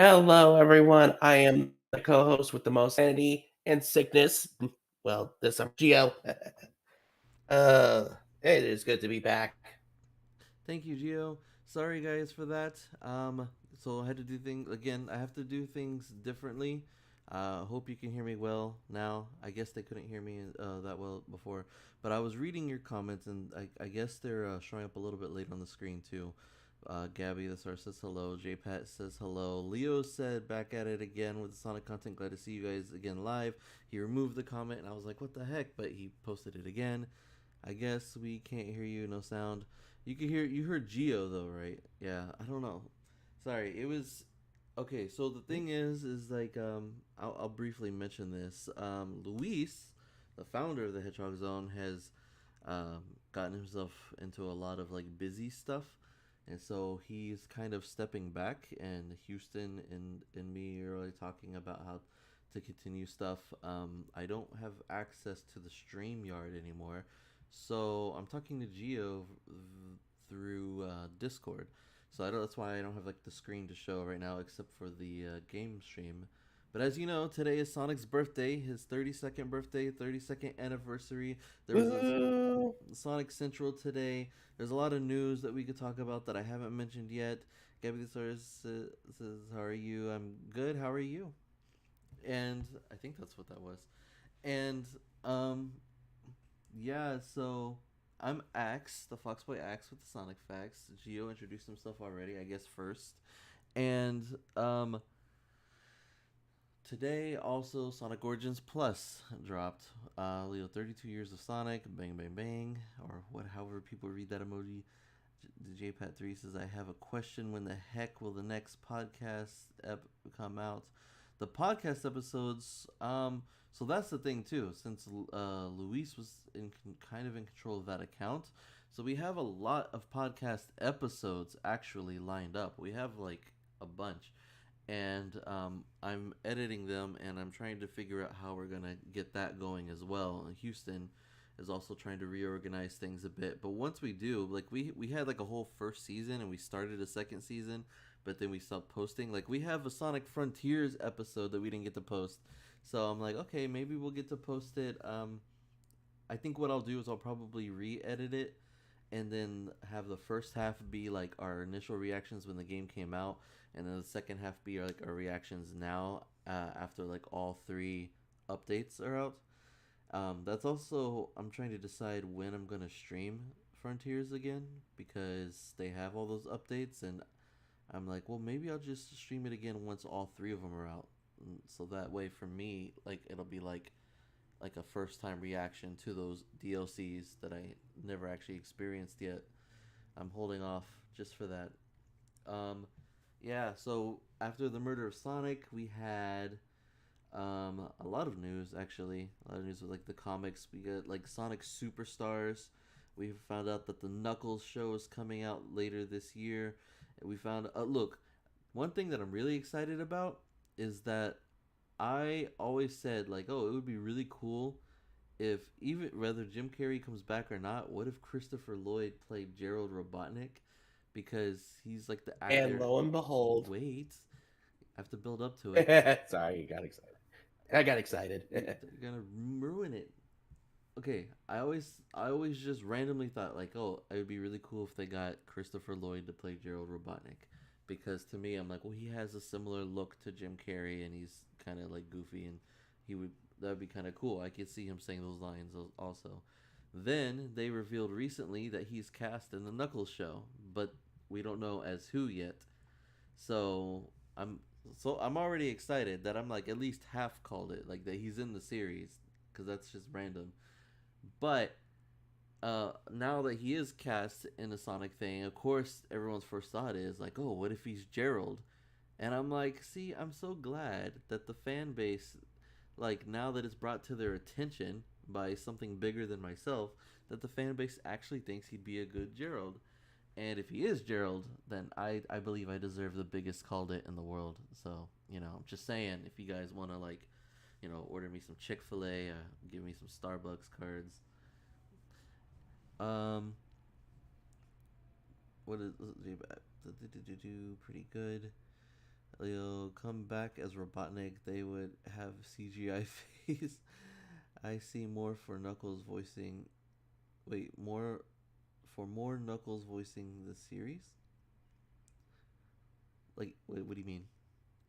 Hello, everyone. I am the co-host with the most sanity and sickness. Well, this I'm Geo. uh, it is good to be back. Thank you, Gio. Sorry, guys, for that. So I had to do things again. I have to do things differently. Hope you can hear me well now. I guess they couldn't hear me that well before, but I was reading your comments, and I guess they're showing up a little bit late on the screen too. Gabby the Star says hello. JPat says hello. Leo said back at it again with the Sonic content. Glad to see you guys again live. He removed the comment, and I was like, what the heck? But he posted it again. I guess we can't hear you, no sound. You heard Geo though, right? Yeah, I don't know. Sorry, it was okay. So the thing is like I'll briefly mention this. Luis, the founder of the Hedgehog Zone, has gotten himself into a lot of like busy stuff, and so he's kind of stepping back. And Houston and me are really talking about how to continue stuff. I don't have access to the StreamYard anymore, so I'm talking to Geo through Discord. So that's why I don't have like the screen to show right now, except for the game stream. But as you know, today is Sonic's birthday, his 32nd birthday, 32nd anniversary. There was a Woo! Sonic Central today. There's a lot of news that we could talk about that I haven't mentioned yet. Gabby says, "How are you? I'm good. How are you?" And I think that's what that was. And um, yeah, so I'm Axe, the Foxboy Axe with the Sonic Facts. Geo introduced himself already, I guess first. And today also Sonic Origins Plus dropped. Leo 32 years of Sonic, bang bang bang, or what however people read that emoji. The JPat3 says I have a question, when the heck will the next podcast come out? The podcast episodes, so that's the thing too, since Luis was kind of in control of that account. So we have a lot of podcast episodes actually lined up. We have like a bunch, and I'm editing them, and I'm trying to figure out how we're gonna get that going as well. And Houston is also trying to reorganize things a bit. But once we do, like we had like a whole first season, and we started a second season, but then we stopped posting. Like we have a Sonic Frontiers episode that we didn't get to post. So I'm like, okay, maybe we'll get to post it. I think what I'll do is I'll probably re-edit it and then have the first half be like our initial reactions when the game came out, and then the second half be like our reactions now after like all three updates are out. That's also I'm trying to decide when I'm gonna stream Frontiers again, because they have all those updates, and I'm like, well, maybe I'll just stream it again once all three of them are out. So that way, for me, like it'll be like a first time reaction to those DLCs that I never actually experienced yet. I'm holding off just for that. Um, yeah. So after the murder of Sonic, we had a lot of news actually. A lot of news with like the comics. We got like Sonic Superstars. We found out that the Knuckles show is coming out later this year. And we found look, one thing that I'm really excited about is that I always said like, oh, it would be really cool if even whether Jim Carrey comes back or not. What if Christopher Lloyd played Gerald Robotnik? Because he's like the And actor. lo and behold, Wait, I have to build up to it. sorry, you got excited. I got excited. You're gonna ruin it. Okay, I always just randomly thought like, oh, it would be really cool if they got Christopher Lloyd to play Gerald Robotnik, because to me, I'm like, well, he has a similar look to Jim Carrey, and he's kind of like goofy, and he would that would be kind of cool. I could see him saying those lines also. Then they revealed recently that he's cast in the Knuckles show, but we don't know as who yet. So I'm I'm already excited that I'm like at least half called it, like that he's in the series, because that's just random. But now that he is cast in a Sonic thing, of course everyone's first thought is like, oh, what if he's Gerald? And I'm like, see, I'm so glad that the fan base, like now that it's brought to their attention by something bigger than myself, that the fan base actually thinks he'd be a good Gerald. And if he is Gerald, then I believe I deserve the biggest called it in the world. So, I'm just saying, if you guys want to, like, order me some Chick-fil-A, give me some Starbucks cards. Um, what is pretty good. Leo, come back as Robotnik. They would have CGI face. I see more for Knuckles voicing. Wait, more Knuckles voicing the series. Like, wait, what do you mean?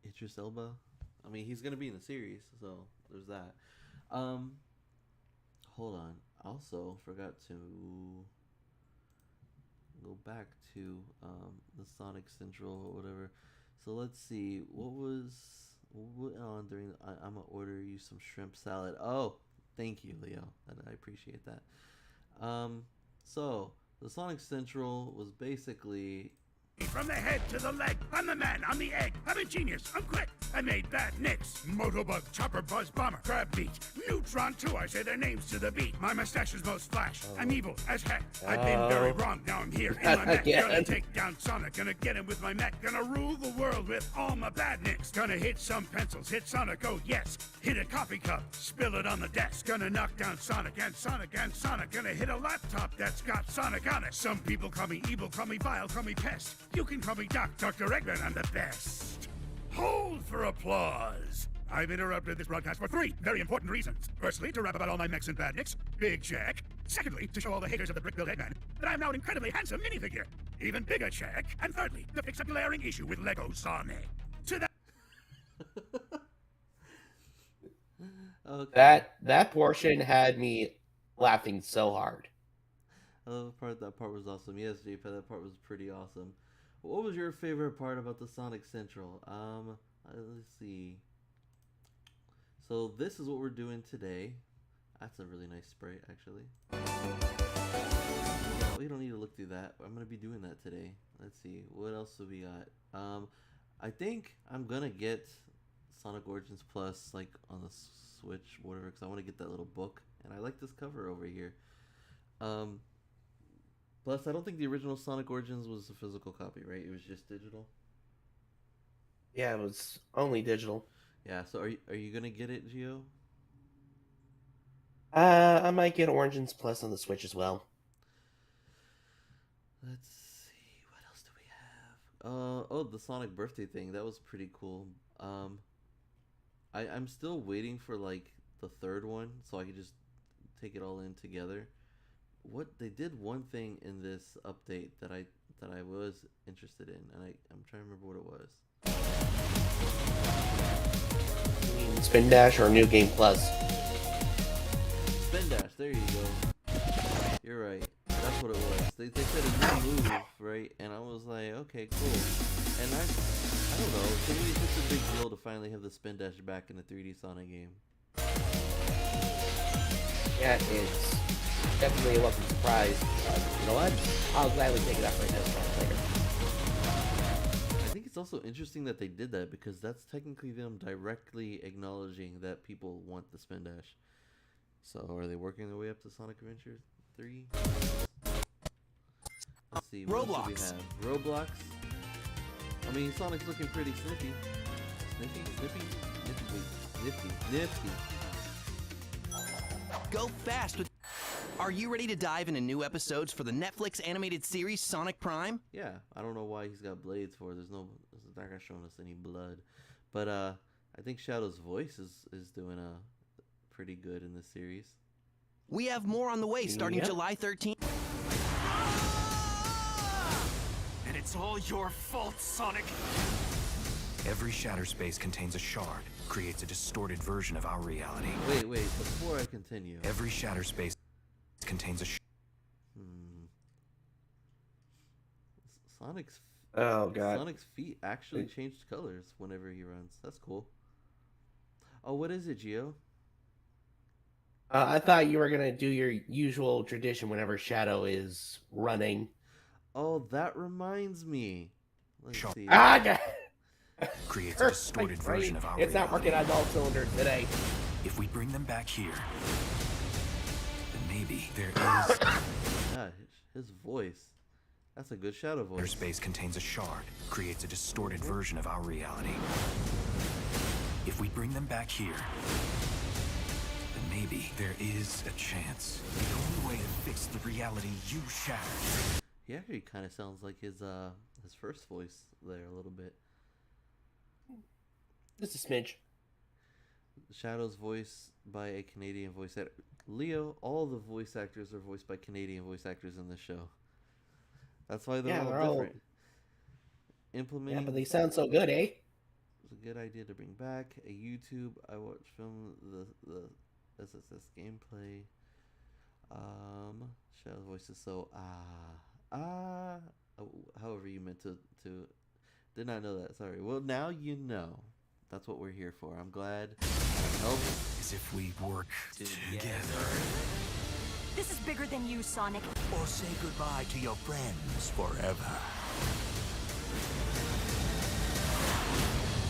Idris Elba? I mean, he's gonna be in the series, so there's that. Um, hold on. Also, forgot to go back to the Sonic Central or whatever. So let's see. What went on during? I'm gonna order you some shrimp salad. Oh, thank you, Leo. I appreciate that. So the Sonic Central was basically From the head to the leg, I'm the man, I'm the egg, I'm a genius, I'm quick, I made bad nicks. Motobug, Chopper, Buzz, Bomber, Crab Beat, Neutron too, I say their names to the beat. My mustache is most flash, I'm evil as heck. I've been very wrong, now I'm here in my mech. Gonna take down Sonic, gonna get him with my mech. Gonna rule the world with all my bad nicks. Gonna hit some pencils, hit Sonic, oh yes. Hit a coffee cup, spill it on the desk. Gonna knock down Sonic and Sonic and Sonic. Gonna hit a laptop that's got Sonic on it. Some people call me evil, call me vile, call me pest. You can call me Dr. Eggman, I'm the best. Hold for applause. I've interrupted this broadcast for 3 very important reasons. Firstly, to rap about all my mechs and badniks. Big check. Secondly, to show all the haters of the brick-built Eggman that I'm now an incredibly handsome minifigure. Even bigger check. And thirdly, to fix a glaring issue with Lego Sonic. To that... okay. That portion had me laughing so hard. Oh, that part was awesome. Yes, JP, that part was pretty awesome. What was your favorite part about the Sonic Central? Let's see. So this is what we're doing today. That's a really nice spray, actually. We don't need to look through that. I'm gonna be doing that today. Let's see. What else do we got? I think I'm gonna get Sonic Origins Plus like on the Switch, whatever, because I want to get that little book, and I like this cover over here. Plus, I don't think the original Sonic Origins was a physical copy, right? It was just digital. Yeah, it was only digital. Yeah. So are you gonna get it, Gio? I might get Origins Plus on the Switch as well. Let's see. What else do we have? Oh, the Sonic birthday thing. That was pretty cool. I'm still waiting for like the third one, so I could just take it all in together. What they did one thing in this update that I was interested in, and I'm trying to remember what it was. You mean Spin Dash or New Game Plus? Spin Dash, there you go. You're right. That's what it was. They said a new move, right? And I was like, okay, cool. And I don't know. To me, it's just a big deal to finally have the Spin Dash back in the 3D Sonic game. Yeah, it's definitely a welcome surprise. You know what? I'll gladly take it up right now later. I think it's also interesting that they did that because that's technically them directly acknowledging that people want the Spin Dash. So are they working their way up to Sonic Adventure 3? Let's see. What else do we have? Roblox. I mean, Sonic's looking pretty snippy. Nifty. Go fast with... Are you ready to dive into new episodes for the Netflix animated series Sonic Prime? Yeah, I don't know why he's got blades for. It's not showing us any blood. But I think Shadow's voice is doing pretty good in this series. We have more on the way starting July 13th. And it's all your fault, Sonic. Every shatter space contains a shard, creates a distorted version of our reality. Wait, before I continue. Every shatter space contains a Sonic's feet actually changed colors whenever he runs. That's cool. Oh, what is it, Gio? I thought you were gonna do your usual tradition whenever Shadow is running. Oh, that reminds me. Let's see. creates a distorted version of our It's reality. not working on all cylinders today. If we bring them back here, then maybe there is... Yeah, his voice. That's a good Shadow voice. Shatter space contains a shard, creates a distorted version of our reality. If we bring them back here, then maybe there is a chance. The only way to fix the reality you shattered. He actually kind of sounds like his first voice there a little bit. Just a smidge. Shadow's voiced by a Canadian voice actor. Leo, all the voice actors are voiced by Canadian voice actors in this show. That's why they're Yeah, all they're different. all. Yeah, Implementing but they sound so good, eh? was a good idea to bring back a YouTube. I watched film the SSS gameplay. Shadow's voice is so however you meant to. Did not know that. Sorry. Well, now you know. That's what we're here for. I'm glad. Help. As if we work together. This is bigger than you, Sonic. Or say goodbye to your friends forever.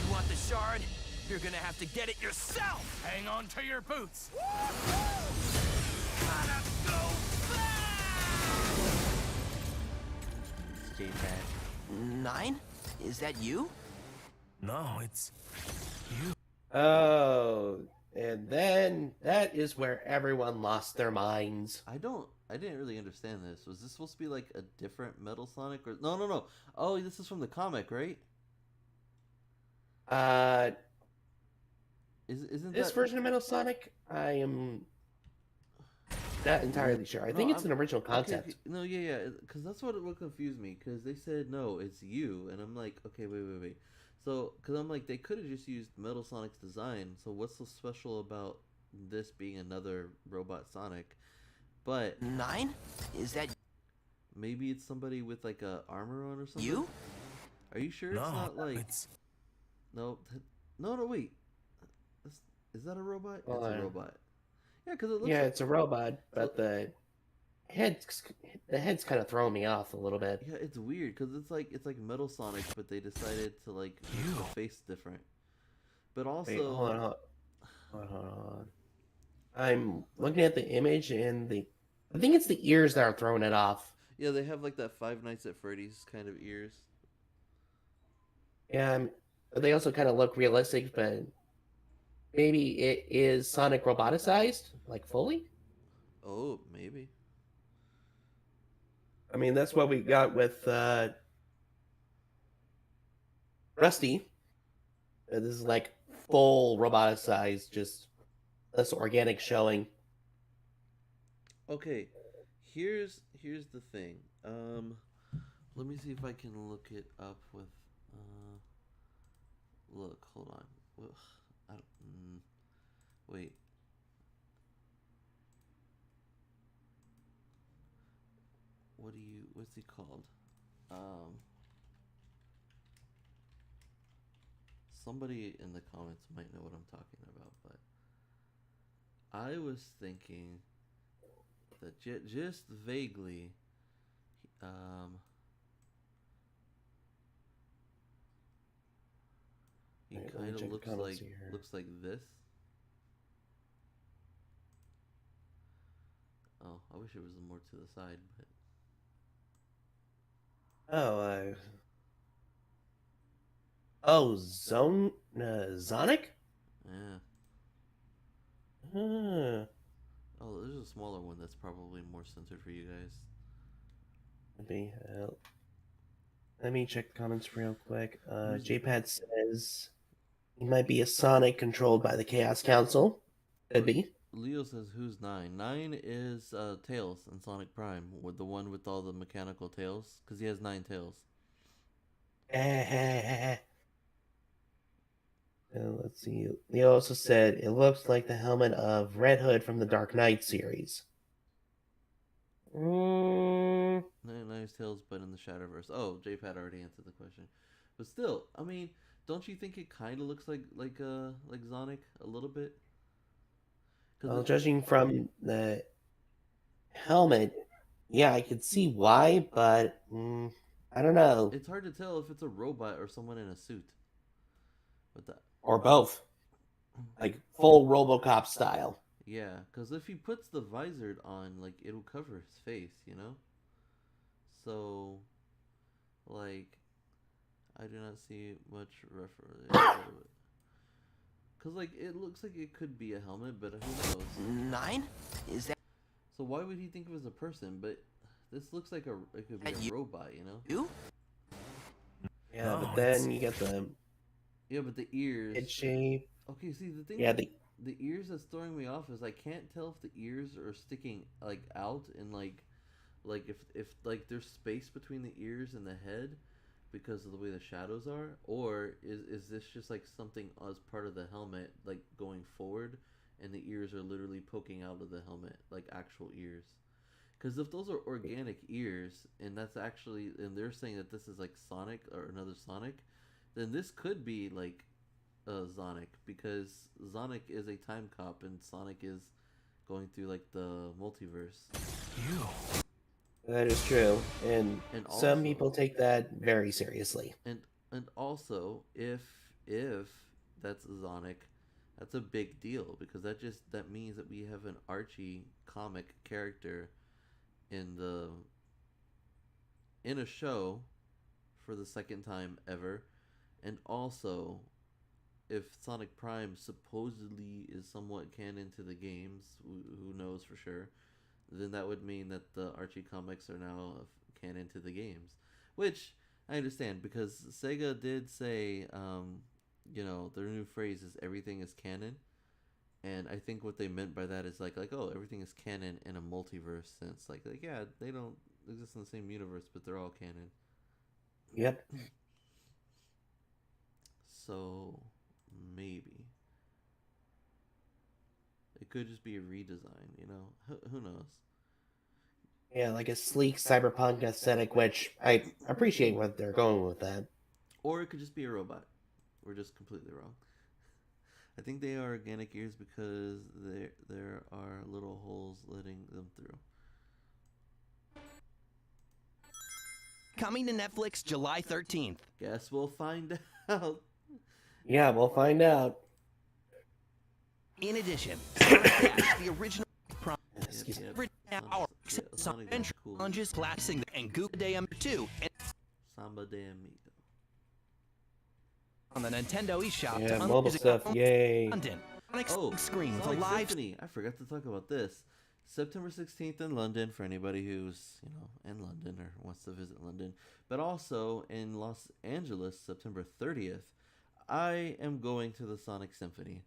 You want the shard? You're gonna have to get it yourself! Hang on to your boots. Gotta go fast! It's J-Pad. 9? Is that you? No, it's you. Oh, and then that is where everyone lost their minds. I didn't really understand this. Was this supposed to be like a different Metal Sonic or no? Oh, this is from the comic, right? Isn't This that version of Metal Sonic, I am not entirely sure. I think it's an original concept. Okay, no, yeah, because that's what confused me. Because they said no, it's you, and I'm like, okay, wait. So, because I'm like, they could have just used Metal Sonic's design. So what's so special about this being another robot Sonic? But 9? Is that maybe it's somebody with like a armor on or something. you? Are you sure No, it's not like? it's No, wait. Is that a robot? Well, It's a robot. Yeah, because it looks. Yeah, like, it's a robot, but the head's kind of throwing me off a little bit. yeah, it's weird because it's like Metal Sonic, but they decided to like make the face different. But also, Wait, hold on. I'm looking at the image, and I think it's the ears that are throwing it off. yeah, they have like that Five Nights at Freddy's kind of ears. Yeah, but they also kind of look realistic, but maybe it is Sonic roboticized, like fully. Oh, maybe. I mean, that's what we got with Rusty. This is like full roboticized, just less organic showing. Okay, here's the thing. Let me see if I can look it up with. Look, hold on. Ugh, I don't, wait. What's he called? Somebody in the comments might know what I'm talking about, but I was thinking that just vaguely, he Alright, let me kind check of the comments here. looks like this. Oh, I wish it was more to the side, but Zonic? yeah. Huh. Oh, there's a smaller one that's probably more centered for you guys. Maybe. Let me check the comments real quick. Who's- JPad says he might be a Sonic controlled by the Chaos Council. Could be. Leo says, "Who's 9? 9 is Tails in Sonic Prime, with the one with all the mechanical tails, because he has 9 tails." Let's see. Leo also said it looks like the helmet of Red Hood from the Dark Knight series. Nice tails, but in the Shadowverse. Oh, JPad already answered the question, but still, I mean, don't you think it kind of looks like Sonic a little bit? Well, judging from the helmet, yeah, I could see why, but I don't know. It's hard to tell if it's a robot or someone in a suit. With that, Or both. Like full RoboCop style. yeah, because if he puts the visor on, like, it'll cover his face, you know. So, like, I do not see much reference. Because, like, it looks like it could be a helmet, but who knows? 9? Is that So why would he think it was a person? But this looks like it could be a robot, you know? you? Yeah, No, but then you get the Yeah, but the ears. head shape. Okay, see the thing Yeah, with the ears that's throwing me off is I can't tell if the ears are sticking like out and like if like there's space between the ears and the head because of the way the shadows are, or is this just like something as part of the helmet like going forward and the ears are literally poking out of the helmet like actual ears? Because if those are organic ears and that's actually and they're saying that this is like Sonic or another Sonic, then this could be like Sonic because Sonic is a time cop and Sonic is going through like the multiverse. You. that is true, and And some also, people take that very seriously. and and also, if that's Sonic, that's a big deal because that means that we have an Archie comic character in the in a show for the second time ever, and also if Sonic Prime supposedly is somewhat canon to the games, who knows for sure, then that would mean that the Archie comics are now canon to the games, which I understand because Sega did say, their new phrase is everything is canon, and I think what they meant by that is like oh everything is canon in a multiverse sense, like yeah they don't exist in the same universe but they're all canon. Yep. So maybe it could just be a redesign, who knows? Yeah, like a sleek cyberpunk aesthetic, which I appreciate what they're going with that. Or it could just be a robot. We're just completely wrong. I think they are organic ears because there are little holes letting them through. Coming to Netflix July 13th. Guess we'll find out. Yeah, we'll find out. In addition, Sonic Dash, the original prime Excuse me. every hour, Sonic adventure cool. challenges, classing, and Google Day 2 and Samba de Amigo. on the Nintendo eShop Yeah, to mobile unlock stuff, yay. London. Sonic Oh, screen with a Sonic live Symphony. I forgot to talk about this. September 16th in London for anybody who's, in London or wants to visit London. But also in Los Angeles, September 30th, I am going to the Sonic Symphony.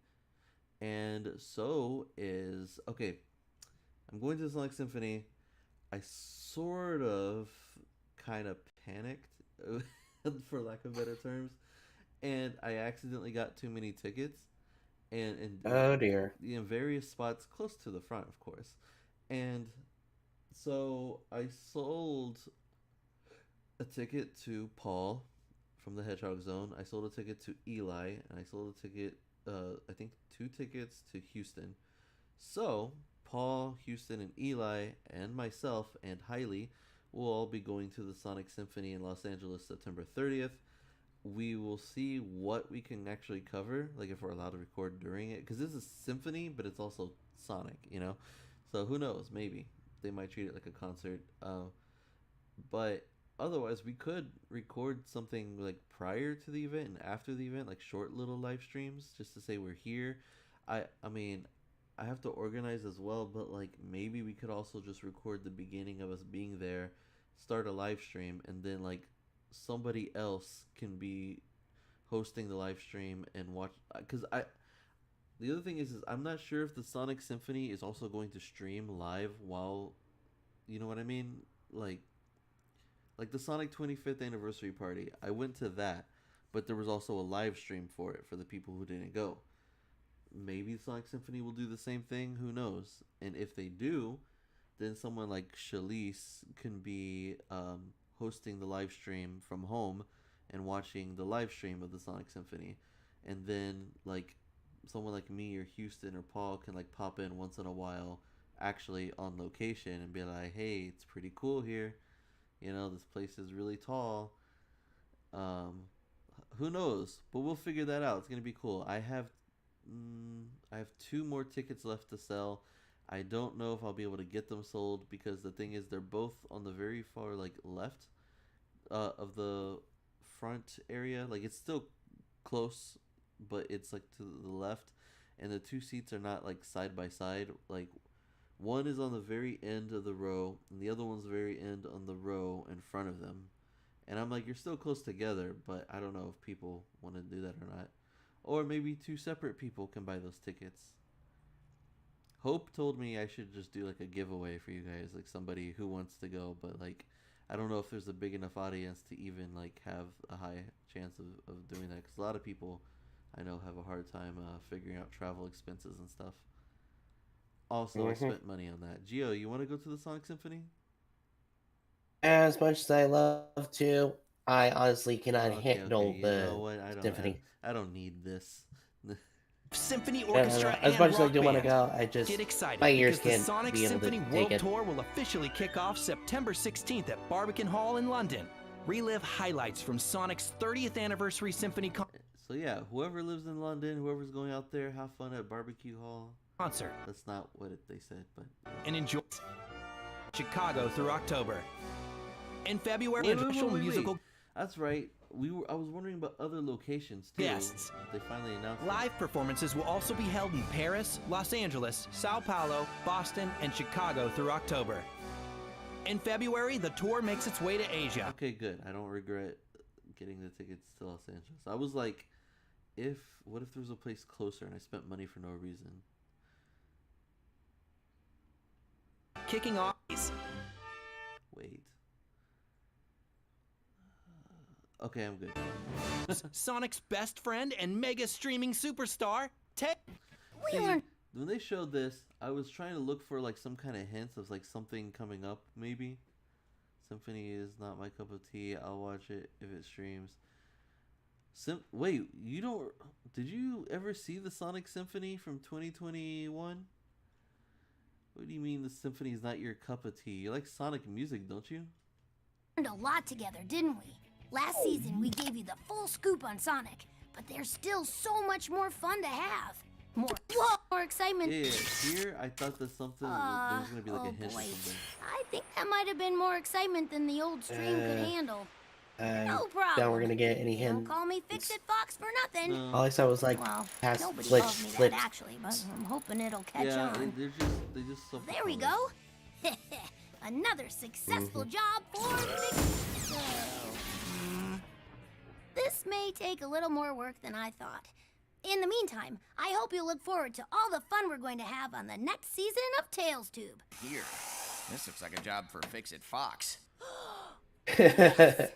And so is... Okay, I'm going to the Sonic Symphony. I sort of kind of panicked, for lack of better terms. And I accidentally got too many tickets. And Oh dear. in various spots close to the front, of course. And so I sold a ticket to Paul from the Hedgehog Zone. I sold a ticket to Eli, and I sold a ticket, I think 2 tickets to Houston. So Paul, Houston, and Eli, and myself, and Hailey will all be going to the Sonic Symphony in Los Angeles September 30th. We will see what we can actually cover, like if we're allowed to record during it, because this is symphony, but it's also Sonic. So who knows? Maybe they might treat it like a concert. But otherwise, we could record something like prior to the event and after the event, like short little live streams, just to say we're here. I mean, I have to organize as well, but like maybe we could also just record the beginning of us being there, start a live stream, and then like somebody else can be hosting the live stream and watch. Because the other thing is I'm not sure if the Sonic Symphony is also going to stream live while, you know what I mean, like the Sonic 25th anniversary party. I went to that, but there was also a live stream for it for the people who didn't go. Maybe Sonic Symphony will do the same thing. Who knows? And if they do, then someone like Shalice can be hosting the live stream from home and watching the live stream of the Sonic Symphony. And then like someone like me or Houston or Paul can like pop in once in a while actually on location and be like, hey, it's pretty cool here. This place is really tall. Who knows? But we'll figure that out. It's gonna be cool. I have 2 more tickets left to sell. I don't know if I'll be able to get them sold because the thing is they're both on the very far like left of the front area. Like it's still close, but it's like to the left, and the 2 seats are not like side by side. Like one is on the very end of the row, and the other one's the very end on the row in front of them. And I'm like, you're still close together, but I don't know if people want to do that or not. Or maybe two separate people can buy those tickets. Hope told me I should just do like a giveaway for you guys, like somebody who wants to go, but like I don't know if there's a big enough audience to even like have a high chance of doing that, because a lot of people I know have a hard time figuring out travel expenses and stuff. Also, I spent money on that. Gio, you want to go to the Sonic Symphony? As much as I love to, I honestly cannot Okay, handle you know the what? symphony. I don't need this. Symphony No, no, Orchestra no. As and much as I rock do want to band. go, I just Get excited my ears because the can't Sonic be able Symphony to World take it. Tour will officially kick off September 16th at Barbican Hall in London. Relive highlights from Sonic's 30th anniversary symphony So yeah, whoever lives in London, whoever's going out there, have fun at Barbecue Hall. concert That's not what they said, but and enjoy Chicago through October. In February, wait, official musical That's right. I was wondering about other locations too. guests. They finally announced it. Live performances will also be held in Paris, Los Angeles, Sao Paulo, Boston, and Chicago through October. In February, the tour makes its way to Asia. Okay, good. I don't regret getting the tickets to Los Angeles. I was like, what if there was a place closer and I spent money for no reason? Kicking off Wait. Okay, I'm good. Sonic's best friend and mega streaming superstar, Ted. See, when they showed this, I was trying to look for like some kind of hints of like something coming up, maybe. Symphony is not my cup of tea. I'll watch it if it streams. Wait, did you ever see the Sonic Symphony from 2021? What do you mean the symphony is not your cup of tea? You like Sonic music, don't you? Learned a lot together, didn't we? Last season, we gave you the full scoop on Sonic, but there's still so much more fun to have. More excitement. Yeah, here I thought that there was gonna be like a hint or something. I think that might have been more excitement than the old stream could handle. No problem. Now we're gonna get any Don't hints. call me Fix-It Fox for nothing. No. All I saw was like Well, past nobody glitch calls me slips. that actually, but I'm hoping it'll catch Yeah, on. they just sub the There we colors. go. Another successful job for Fix. This may take a little more work than I thought. In the meantime, I hope you look forward to all the fun we're going to have on the next season of Tales Tube. Here, this looks like a job for Fix-It Fox. Are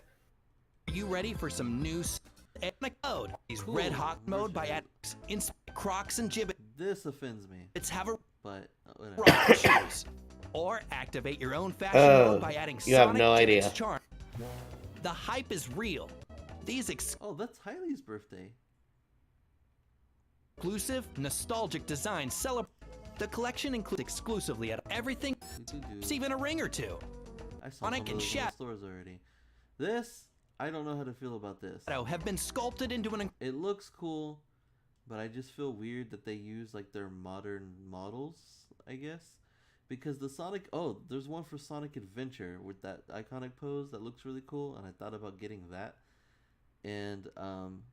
you ready for some new Sonic code? He's Cool. Red Hot mode by Chaotix. In Crocs and Gibbets This offends me, have a but whatever. rock shoes. Or activate your own fashion Oh, mode by adding you have Sonic no Gibbets idea. charm. The hype is real. These Oh, that's Hailey's birthday. exclusive, nostalgic designs celebrate. The collection includes exclusively at everything. It's even a ring or two. I saw Sonic some of and those in the Shadow stores already. This, I don't know how to feel about this. have been sculpted into an It looks cool, but I just feel weird that they use like their modern models, I guess. Because the Sonic, there's one for Sonic Adventure with that iconic pose that looks really cool, and I thought about getting that. And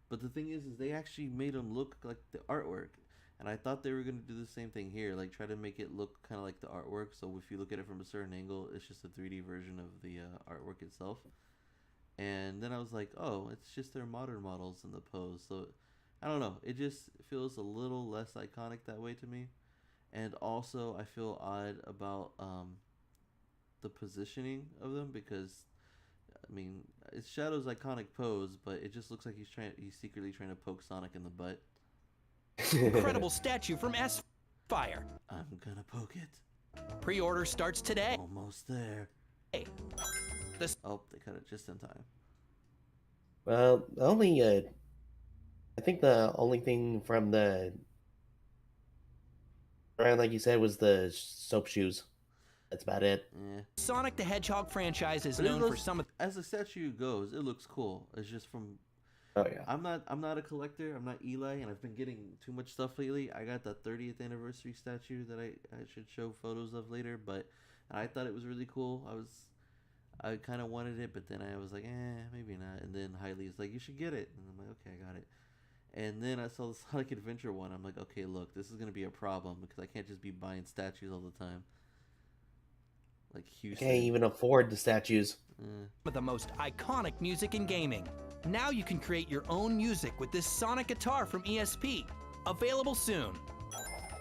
but the thing is they actually made them look like the artwork, and I thought they were gonna do the same thing here, like try to make it look kind of like the artwork. So if you look at it from a certain angle, it's just a 3D version of the artwork itself. And then I was like, oh, it's just their modern models in the pose. So I don't know, it just feels a little less iconic that way to me. And also I feel odd about the positioning of them, because I mean, it's Shadow's iconic pose, but it just looks like he's secretly trying to poke Sonic in the butt. incredible statue from S-Fire. I'm gonna poke it. Pre-order starts today. Almost there. This Oh, they cut it just in time. Well, I think the only thing from the brand, like you said, was the soap shoes. That's about it. Yeah. Sonic the Hedgehog franchise is But it known for looks- some of as the statue goes, it looks cool. It's just from Oh yeah. I'm not a collector. I'm not Eli, and I've been getting too much stuff lately. I got the 30th anniversary statue that I should show photos of later, but I thought it was really cool. I kind of wanted it, but then I was like, maybe not. And then Hailey's like, you should get it, and I'm like, okay, I got it. And then I saw the Sonic Adventure one. I'm like, okay, look, this is gonna be a problem because I can't just be buying statues all the time. Mm-hmm. And then I saw the Sonic Adventure one. I'm like, okay, look, this is gonna be a problem because I can't just be buying statues all the time. And then I saw the Sonic Adventure one. I'm like, okay, look, this is gonna be a problem because I can't just be buying statues all the time. like I Houston. can't even afford the statues. Of the most iconic music in gaming. Now you can create your own music with this Sonic guitar from ESP. Available soon.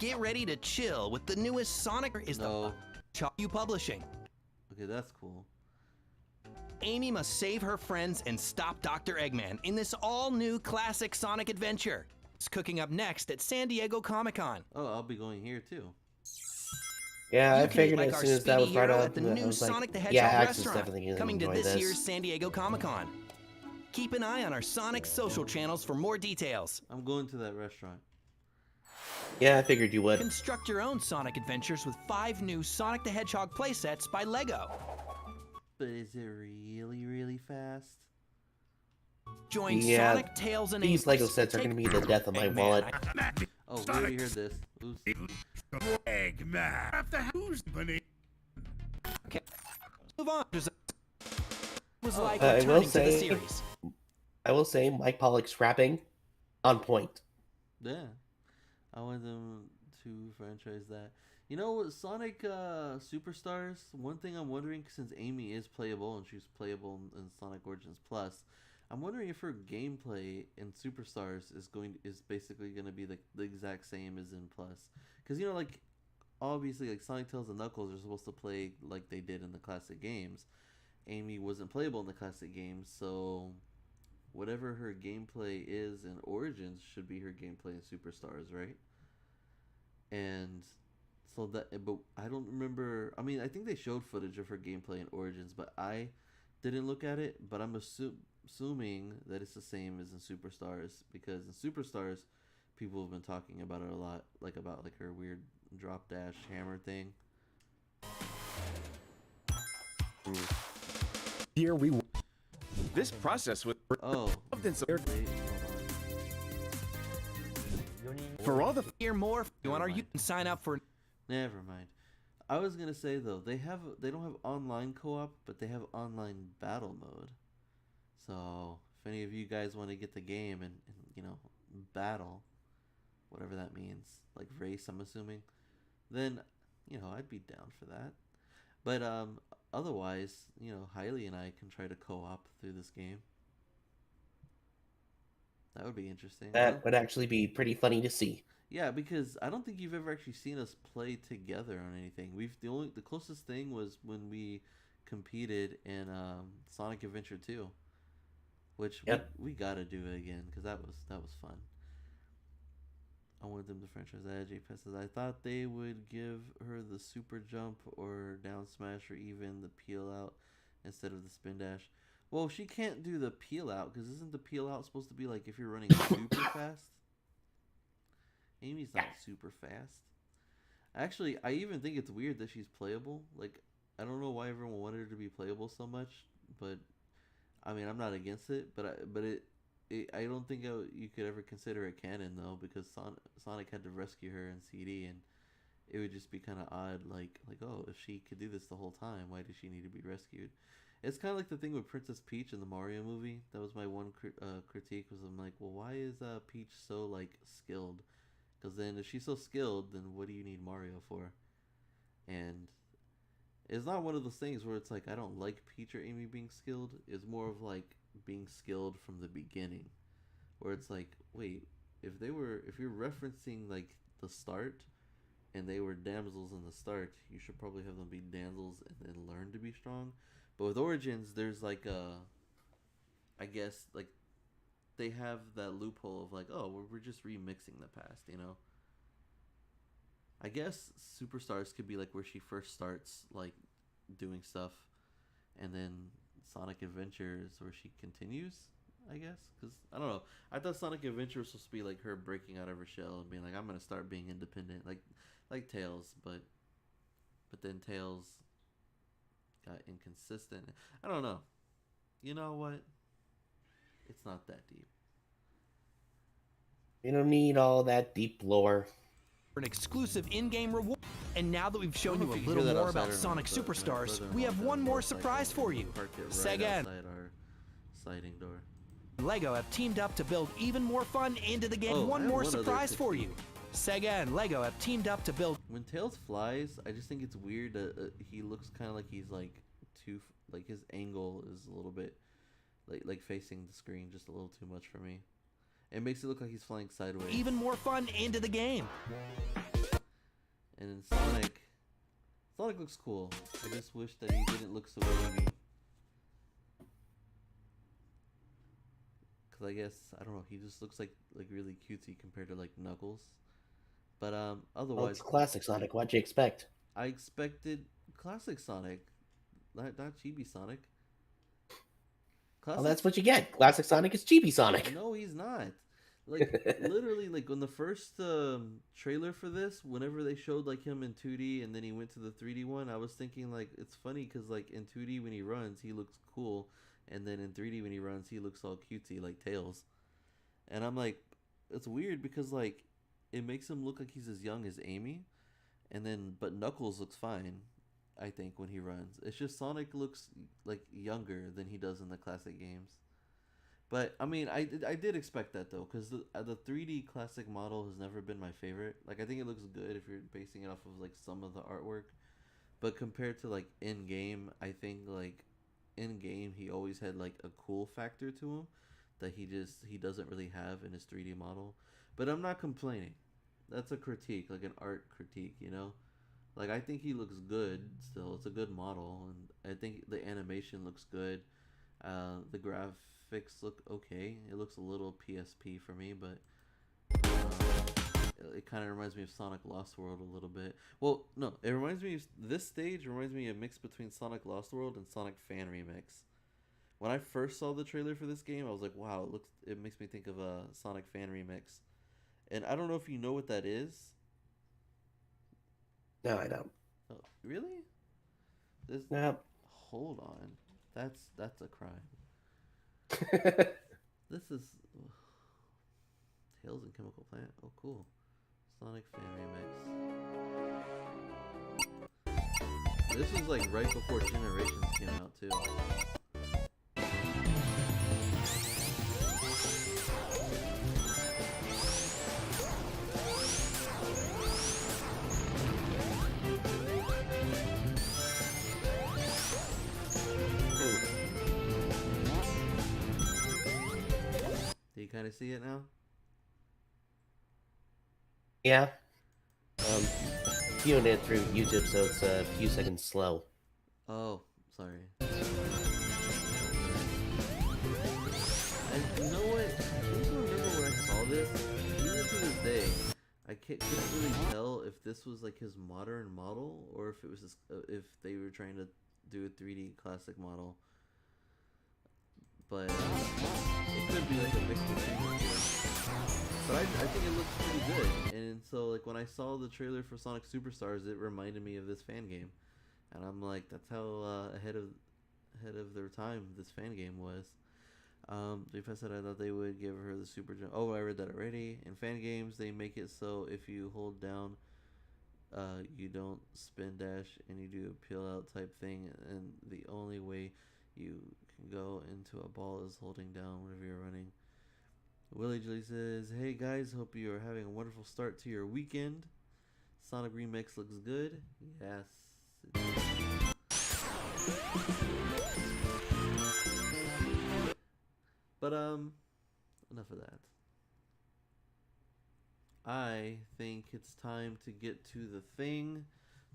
Get ready to chill with the newest Sonic is No. the you publishing. Okay, that's cool. Amy must save her friends and stop Dr. Eggman in this all-new classic Sonic adventure. It's cooking up next at San Diego Comic-Con. Oh, I'll be going here too. Yeah, You I can eat figured like as our soon as that was speedy brought hero up, at the I new was like, Sonic the Hedgehog yeah, Axe is restaurant definitely gonna coming to enjoy this this. year's San Diego Comic-Con. Keep an eye on our Sonic social channels for more details. I'm going to that restaurant. Yeah, I figured you would. Construct your own Sonic adventures with 5 new Sonic the Hedgehog playsets by LEGO. But is it really fast? Join Yeah, Sonic, Tails, and these Amos. Lego sets are Take- gonna be the death of my Eggman, wallet. Oh, we already heard this. Oops. Eggman. After who's company? Okay. Move on. It was like I will returning to the say- series. I will say Mike Pollock's rapping on point. Yeah. I want them to franchise that. You know what, Sonic Superstars, one thing I'm wondering, since Amy is playable and she's playable in Sonic Origins Plus, I'm wondering if her gameplay in Superstars is basically going to be the exact same as in Plus. Because, you know, like, obviously, like, Sonic, Tails, and Knuckles are supposed to play like they did in the classic games. Amy wasn't playable in the classic games, so whatever her gameplay is in Origins should be her gameplay in Superstars, right? And so but I don't remember. I mean, I think they showed footage of her gameplay in Origins, but I didn't look at it. But I'm assuming that it's the same as in Superstars, because in Superstars, people have been talking about it a lot, like about like her weird drop dash hammer thing. Here we. This process was Oh, often so wait, hold on. for all the Hear more if you want our you can sign up for Never mind. I was gonna say though, they don't have online co-op, but they have online battle mode. So if any of you guys want to get the game and you know, battle, whatever that means, like race, I'm assuming, then you know, I'd be down for that. But otherwise, you know, Hailey and I can try to co-op through this game. That would be interesting. That would actually be pretty funny to see. Yeah, because I don't think you've ever actually seen us play together on anything. The closest thing was when we competed in Sonic Adventure 2, which Yep. we gotta do it again because that was fun. I wanted them to franchise that. JP says I thought they would give her the super jump or down smash or even the peel out instead of the spin dash. Well, she can't do the peel out because isn't the peel out supposed to be like if you're running super fast? Amy's not super fast. Actually, I even think it's weird that she's playable. Like, I don't know why everyone wanted her to be playable so much, but I mean, I'm not against it. But I don't think you could ever consider it canon though, because Sonic had to rescue her in CD, and it would just be kind of odd. Like oh, if she could do this the whole time, why does she need to be rescued? It's kind of like the thing with Princess Peach in the Mario movie. That was my one critique. Was I'm like, well, why is Peach so like skilled? Because then if she's so skilled, then what do you need Mario for? And it's not one of those things where it's like I don't like Peach or Amy being skilled. It's more of like being skilled from the beginning, where it's like, wait, if you're referencing like the start, and they were damsels in the start, you should probably have them be damsels and then learn to be strong. But with Origins, there's like I guess like they have that loophole of like, oh, we're just remixing the past, you know. I guess Superstars could be like where she first starts like doing stuff, and then Sonic Adventure is where she continues, I guess. Because I don't know, I thought Sonic Adventure was supposed to be like her breaking out of her shell and being like, I'm gonna start being independent, like Tails, but then Tails got inconsistent. I don't know. You know what? It's not that deep. You don't need all that deep lore. an exclusive in-game reward. And now that we've shown I you don't a know if you little hear that more outside about or not, Sonic but my Superstars, brother-in-law we have had one a more motorcycle surprise for you. and parked it Sega right and outside our sliding door. LEGO have teamed up to build even more fun into the game. Oh, I One have more one other surprise for you. critique. Sega and Lego have teamed up to build. When Tails flies, I just think it's weird that he looks kind of like he's like like his angle is a little bit like facing the screen just a little too much for me. It makes it look like he's flying sideways. Even more fun into the game. And in Sonic looks cool. I just wish that he didn't look so wavy. Cause I guess I don't know, he just looks like really cutesy compared to like Knuckles. But Well, otherwise, it's classic Sonic. What'd you expect? I expected classic Sonic, not chibi Sonic. Well, that's what you get. Classic Sonic is chibi Sonic. No, he's not. Like literally, like on the first trailer for this, whenever they showed like him in 2D and then he went to the 3D one, I was thinking like it's funny because like in 2D when he runs, he looks cool, and then in 3D when he runs, he looks all cutesy like Tails. And I'm like, it's weird because like it makes him look like he's as young as Amy, and then but Knuckles looks fine. I think when he runs, it's just Sonic looks like younger than he does in the classic games. But I mean, I did expect that though, because the 3D classic model has never been my favorite. Like I think it looks good if you're basing it off of like some of the artwork, but compared to like in game, I think like in game he always had like a cool factor to him that he doesn't really have in his 3D model. But I'm not complaining. That's a critique, like an art critique, you know. Like I think he looks good still. It's a good model, and I think the animation looks good. The graphics look okay. It looks a little PSP for me, but it kind of reminds me of Sonic Lost World a little bit. Well, no, it reminds me of this stage reminds me of a mix between Sonic Lost World and Sonic Fan Remix. When I first saw the trailer for this game, I was like, wow, it makes me think of a Sonic Fan Remix. And I don't know if you know what that is. No, I don't. Oh, really? No. Hold on. That's a crime. This is Tales and Chemical Plant. Oh, cool. Sonic Fan Remix. This was like right before Generations came out too. Do you kind of see it now? Yeah. Viewing it through YouTube, so it's a few seconds slow. Oh, sorry. And you know what? I don't remember when I saw this. Even to this day, I couldn't really tell if this was like his modern model or if it was just, if they were trying to do a 3D classic model. But it could be like a mix between the two. But I think it looks pretty good. And so like when I saw the trailer for Sonic Superstars, it reminded me of this fan game. And I'm like, that's how ahead of their time this fan game was. Because said I thought they would give her the super jump. Oh, I read that already. In fan games, they make it so if you hold down, you don't spin dash and you do a peel out type thing. And the only way you can go into a ball is holding down whenever you're running. Willie Julie says, hey guys, hope you are having a wonderful start to your weekend. Sonic Remix looks good. Yes. But enough of that. I think it's time to get to the thing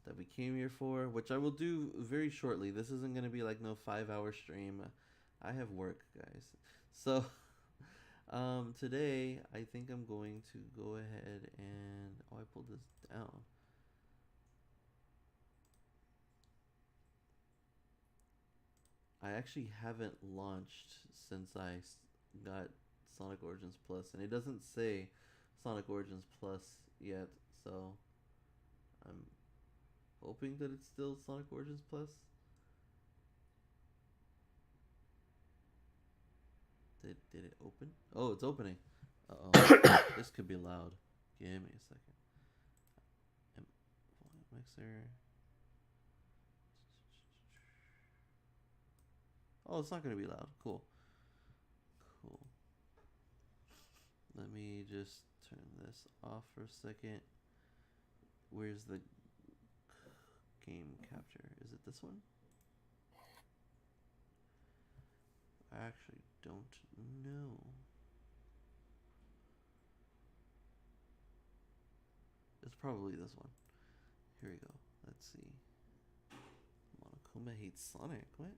that we came here for, which I will do very shortly. This isn't going to be like no 5-hour stream. I have work, guys. So today I think I'm going to go ahead and I pulled this down. I actually haven't launched since I got Sonic Origins Plus, and it doesn't say Sonic Origins Plus yet, so I'm hoping that it's still Sonic Origins Plus. Did it open? Oh, it's opening. Uh-oh. This could be loud. Give me a second. Volume mixer. Oh, it's not going to be loud. Cool. Cool. Let me just turn this this off for a second. Where's the game capture? Is it this one? I actually don't know. It's probably this one. Here we go. Let's see. Monokuma hates Sonic. What?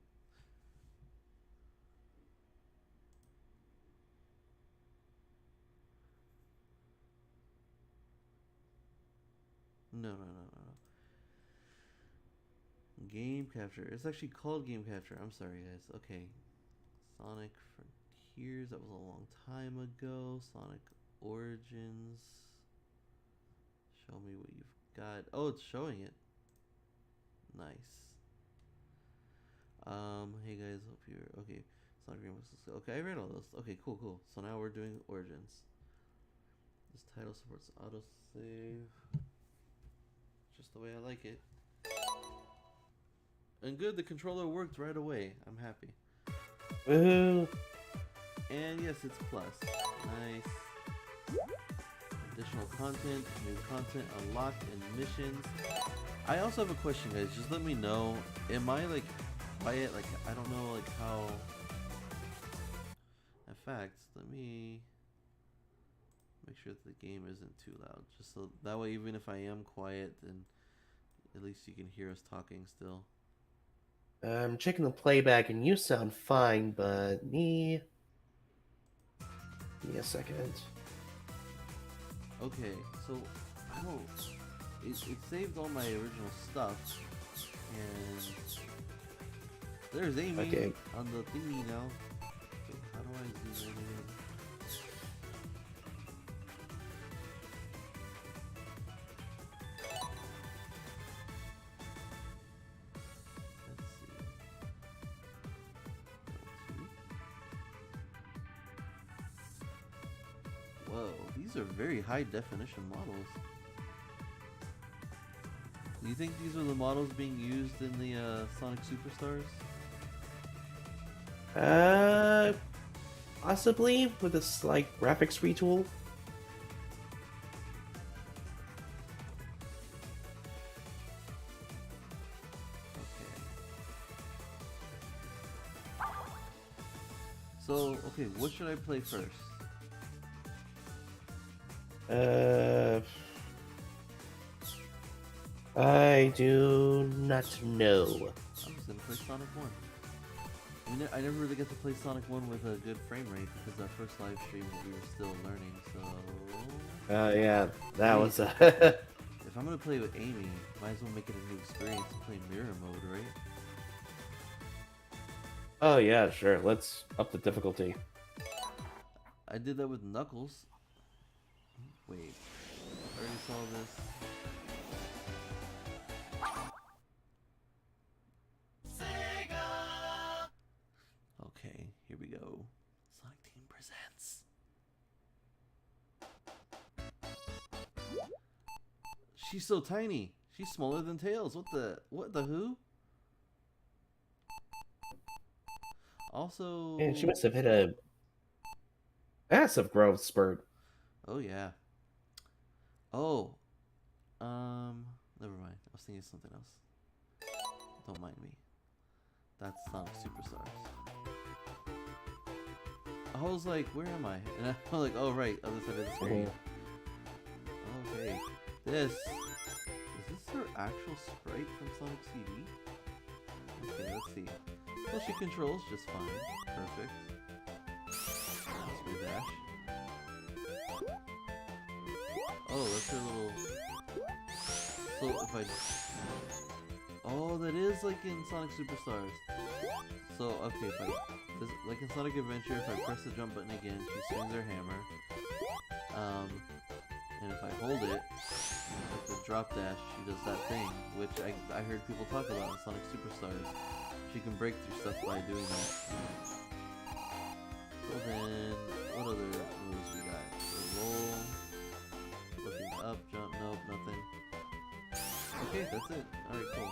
No. Game capture. It's actually called game capture. I'm sorry, guys. Okay. Sonic Frontiers. That was a long time ago. Sonic Origins. Show me what you've got. Oh, it's showing it. Nice. Hey guys, hope you're okay. Sonic Remix. Okay, I read all those. Okay, cool. So now we're doing Origins. This title supports autosave. Just the way I like it. And good, the controller worked right away. I'm happy. Woohoo! And yes, it's plus. Nice. Additional content, new content unlocked, and missions. I also have a question, guys. Just let me know. Am I like quiet? Like I don't know like how. In fact, let me make sure that the game isn't too loud. Just so that way, even if I am quiet, then at least you can hear us talking still. I'm checking the playback and you sound fine, but give me a second. Okay, so I don't. It saved all my original stuff, and there's Amy on the thingy now. So how do I zoom in again? Whoa, these are very high definition models. Do you think these are the models being used in the Sonic Superstars? Possibly with a slight graphics retool. So, okay, what should I play first? I do not know. I'm just gonna play Sonic 1. I never really get to play Sonic 1 with a good frame rate because our first live stream we were still learning, so... yeah, that was If I'm gonna play with Amy, might as well make it a new experience and play mirror mode, right? Oh yeah, sure, let's up the difficulty. I did that with Knuckles. Wait, I already saw this. Okay, here we go. Sonic Team presents. She's so tiny. She's smaller than Tails. What the who? Also, And she must have hit a massive growth spurt. oh yeah. Oh, never mind. I was thinking of something else. Don't mind me. That's Sonic Superstars. I was like, where am I? And I was like, oh right, other side of the screen. Okay, is this her actual sprite from Sonic CD? Okay, let's see. Well, she controls just fine. Perfect. Smooth dash. Oh, that's her little... So if I... Oh, that is like in Sonic Superstars. So, okay, if I... Like in Sonic Adventure, if I press the jump button again, she swings her hammer. And if I hold it, like the drop dash, she does that thing, which I heard people talk about in Sonic Superstars. She can break through stuff by doing that. So then, what other moves we got? The roll, looking up, jump, nope, nothing. Okay, that's it. Alright, cool.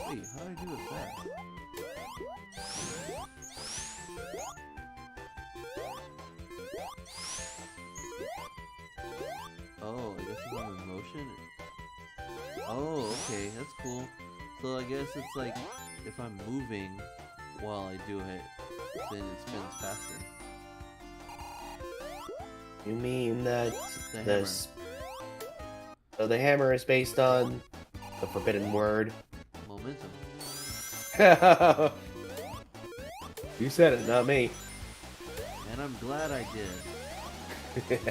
Wait, how do I do it fast? okay, that's cool. So I guess it's like if I'm moving while I do it, then it spins faster. You mean that The this? So the hammer is based on the forbidden word. Momentum. You said it, not me. And I'm glad I did. Let's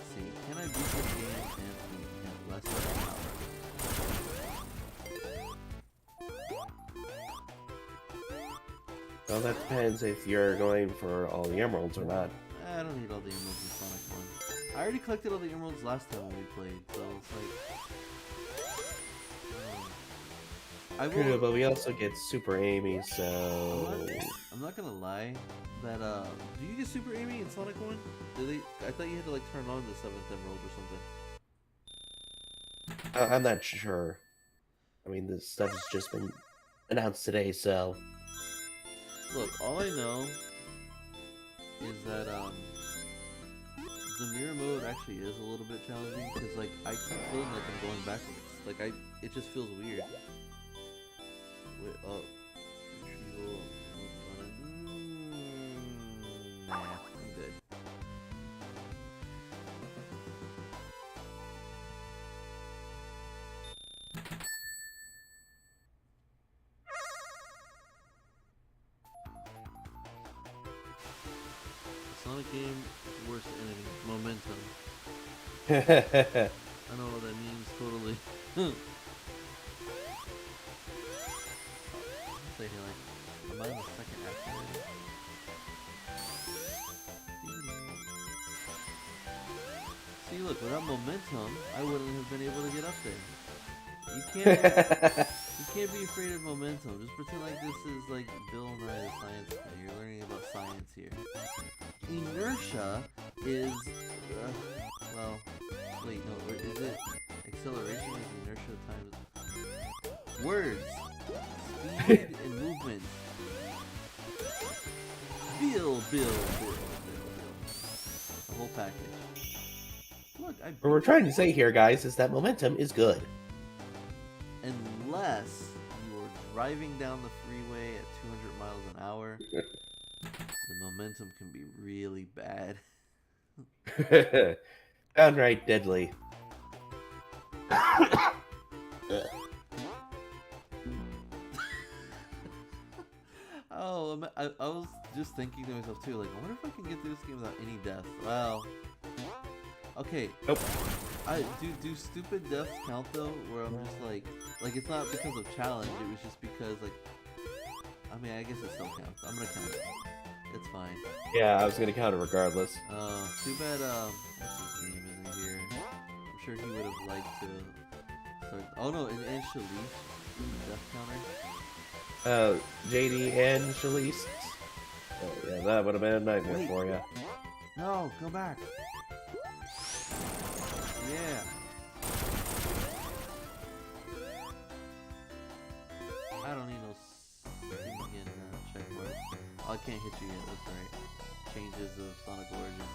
see. Can I beat this game and get less than an hour? Well, that depends if you're going for all the emeralds or not. I don't need all the emeralds in Sonic 1. I already collected all the emeralds last time when we played, so it's like... I True, will... but we also get Super Amy, so... I'm not gonna lie, that, do you get Super Amy in Sonic 1? I thought you had to, like, turn on the 7th emerald or something. I'm not sure. I mean, this stuff has just been announced today, so... Look, all I know is that, the mirror mode actually is a little bit challenging, because, like, I keep feeling like I'm going backwards. Like, it just feels weird. Wait, oh. Retrieval. Nah, I'm good. Sonic game, worst enemy, momentum. I know what that means, totally. Say here, like, am I in the second act already? See, look, without momentum, I wouldn't have been able to get up there. You can't be afraid of momentum. Just pretend like this is like Bill Nye the Science Guy. You're learning about science here. Inertia is, well, wait, no, is it acceleration is inertia times words, speed and movement. Bill. The whole package. Look, What we're trying to say here, guys, is that momentum is good. Unless you're driving down the freeway at 200 miles an hour, the momentum can be really bad. Downright deadly. Oh, I was just thinking to myself too, like, I wonder if I can get through this game without any death. Well, okay. Nope. Do stupid deaths count though? Where I'm just like it's not because of challenge. It was just because like, I mean, I guess it still counts. I'm gonna count it. It's fine. Yeah, I was gonna count it regardless. Too bad. What's his name isn't here? I'm sure he would have liked to start. Oh no, and Shalish, death counter. JD and Shalice. Oh yeah, that would have been a nightmare for you. No, go back. Yeah. I don't need no stinking check mark. Oh, I can't hit you yet, that's alright. Changes of Sonic Origins.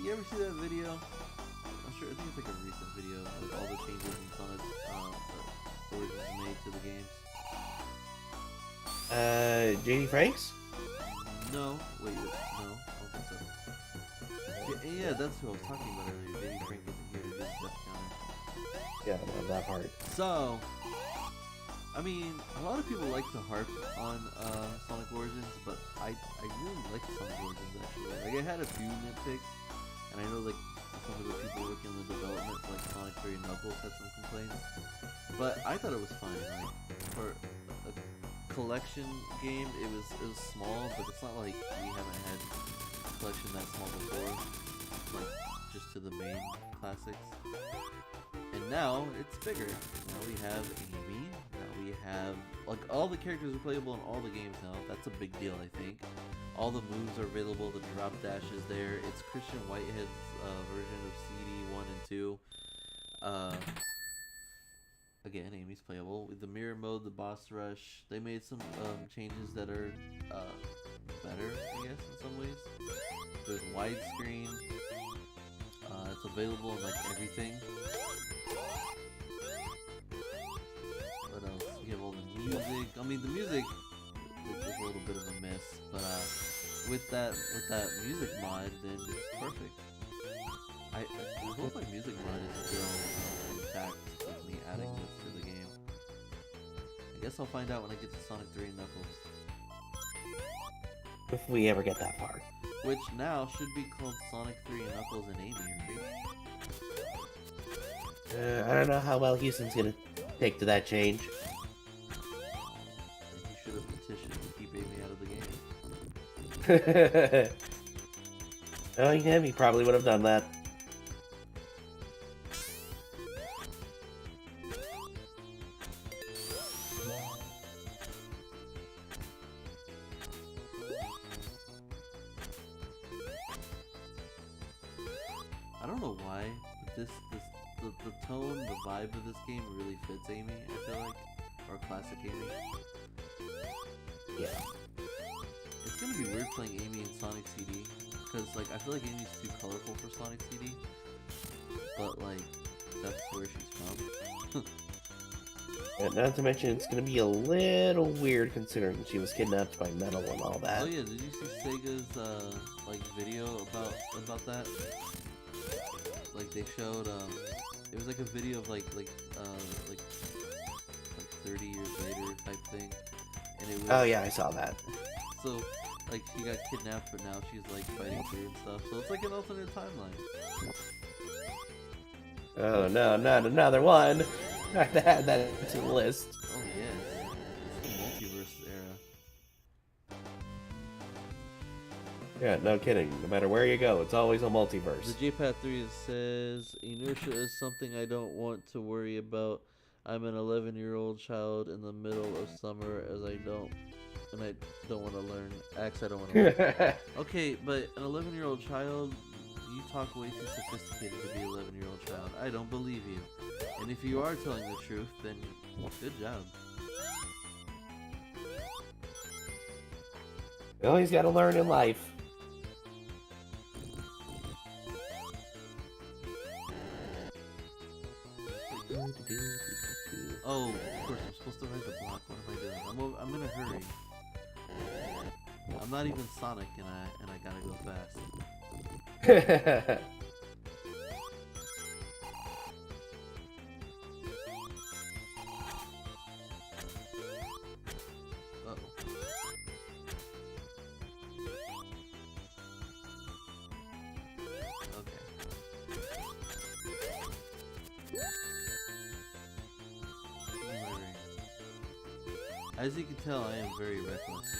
You ever see that video? I'm sure, I think it's like a recent video with all the changes in Sonic Origins made to the games. JD Franks? No, wait, no, I don't think so. Yeah, that's who I was talking about earlier. JD Frank isn't here to do the death counter. Yeah, I know that part. So, I mean, a lot of people like to harp on Sonic Origins, but I really like Sonic Origins actually. Like, I had a few nitpicks, and I know like some of the people working on the development, like Sonic 3 and Knuckles, had some complaints. But I thought it was fine. Like, for a collection game, it was small, but it's not like we haven't had a collection that small before, like just to the main classics. And now it's bigger. Now we have Amy. Now we have like all the characters are playable in all the games now. That's a big deal, I think. All the moves are available. The drop dash is there. It's Christian Whitehead's version of CD 1 and 2. Again, Amy's playable. With the mirror mode, the boss rush, they made some changes that are better, I guess, in some ways. There's widescreen. It's available in like everything. I mean, the music is a little bit of a miss, but with that music mod, then it's perfect. I hope my music mod is still intact with me adding this to the game. I guess I'll find out when I get to Sonic 3 and Knuckles. If we ever get that far. Which now should be called Sonic 3 and Knuckles and Amy, right? I don't know how well Houston's gonna take to that change. He should have petitioned to keep Amy out of the game. Oh yeah, he probably would have done that. I don't know why, but the tone, the vibe of this game really fits Amy, I feel like. Or classic Amy. Yeah. It's gonna be weird playing Amy in Sonic CD, because like I feel like Amy's too colorful for Sonic CD. But like, that's where she's from. And not to mention, it's gonna be a little weird considering she was kidnapped by Metal and all that. Oh yeah, did you see Sega's like video about that? Like they showed it was like a video of like 30 years later type thing, and it was. Oh yeah, I saw that. So like she got kidnapped, but now she's like fighting through and stuff. So it's like an alternate timeline. Oh no, not another one! I have to add that to the list. Oh yes, it's the multiverse era. Yeah, no kidding. No matter where you go, it's always a multiverse. The JPAT 3 says, inertia is something I don't want to worry about. I'm an 11-year-old child in the middle of summer as I don't want to learn. I don't want to learn. Okay, but an 11-year-old child, you talk way too sophisticated to be an 11-year-old child. I don't believe you. And if you are telling the truth, then good job. You always gotta learn in life. Oh, of course, I'm supposed to ride the block. What am I doing? I'm in a hurry. I'm not even Sonic, and I gotta go fast. Uh-oh. As you can tell, I am very reckless.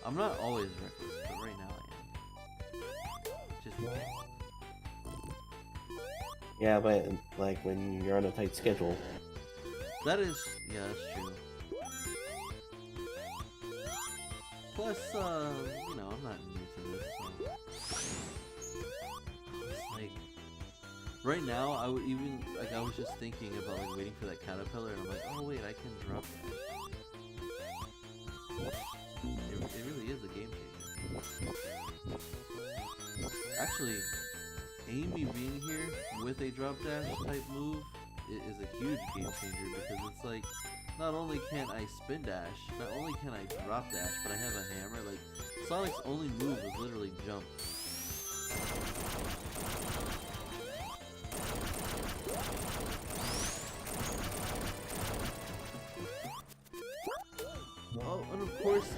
I'm not always reckless, but right now I am. Just in case. Yeah, but like when you're on a tight schedule. That is, yeah, that's true. Plus, you know, I'm not new to this, so it's like right now, I would even like I was just thinking about like waiting for that caterpillar, and I'm like, oh wait, I can drop that. It really is a game changer. Actually, Amy being here with a drop dash type move is a huge game changer because it's like not only can I spin dash, not only can I drop dash, but I have a hammer. Like Sonic's only move was literally jump. Oh, and of course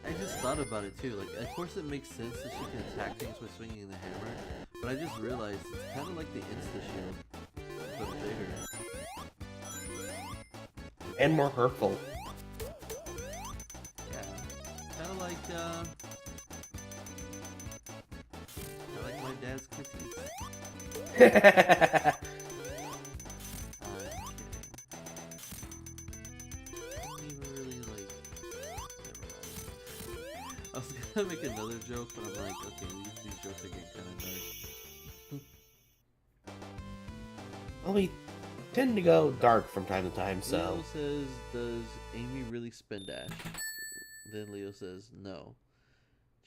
I just thought about it too. Like, of course it makes sense that she can attack things by swinging the hammer, but I just realized it's kind of like the Insta Shield, but bigger. And more hurtful. Yeah, kind of like my dad's cookies. I was gonna make another joke, but I'm like, okay, these jokes are getting kind of dark. Well, we tend to go dark from time to time, so. Leo says, does Amy really spin dash? Then Leo says, no.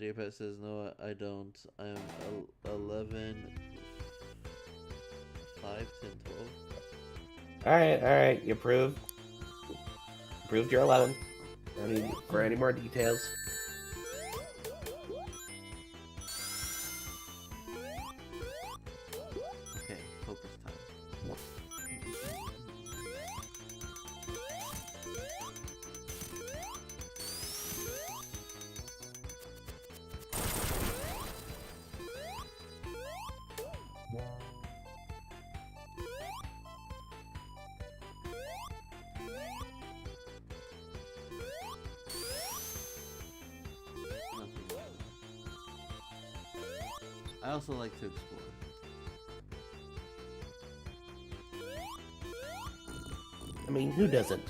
JPat says, no, I don't. I'm 11, 5, 10, 12. Alright, you proved you're 11. I need for any more details. Okay, focus time. I also like to explore. I mean, who doesn't?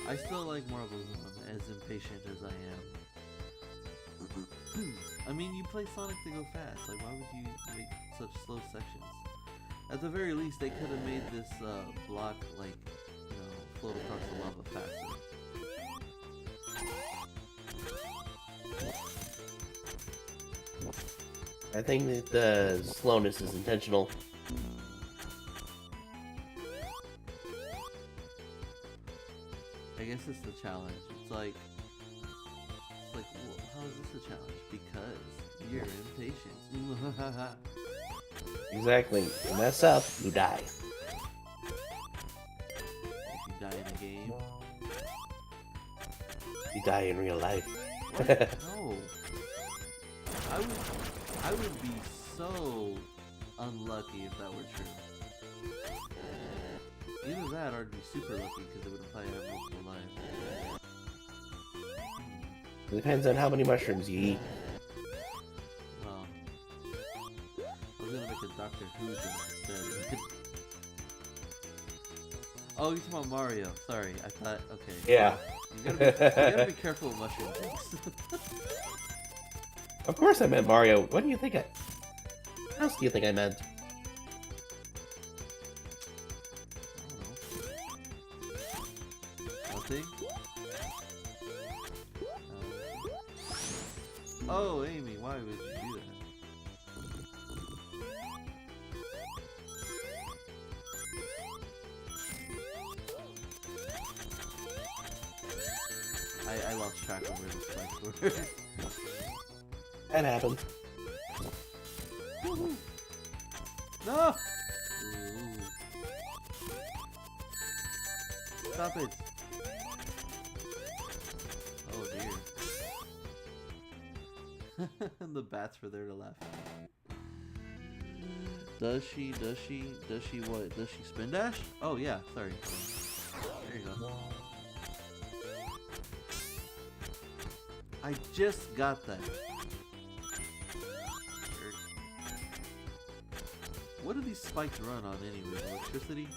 I still like marbles, as impatient as I am. I mean, you play Sonic to go fast. Like, why would you make such slow sections? At the very least, they could have made this block, like, you know, float across the lava faster. I think that the slowness is intentional. I guess it's the challenge. It's like, well, how is this a challenge? Because you're impatient. Exactly. You mess up, you die. If you die in a game. You die in real life. What? No. I would be so unlucky if that were true. Either that or I'd be super lucky because it would imply I have multiple lives. It depends on how many mushrooms you eat. Well, I was gonna make a Doctor Who joke instead. Oh, you're talking about Mario. Sorry, I thought. Okay. Yeah. You gotta be careful with mushroom jokes. Of course I meant Mario. What do you think what else do you think I meant? Nothing? Oh, Amy, why would you do that? I lost track of where the spikes were. That happened. No! Ooh. Stop it! Oh dear. The bats were there to laugh at. Does she what? Does she spin dash? Oh yeah, sorry. There you go. I just got that. What do these spikes run on anyway? Electricity?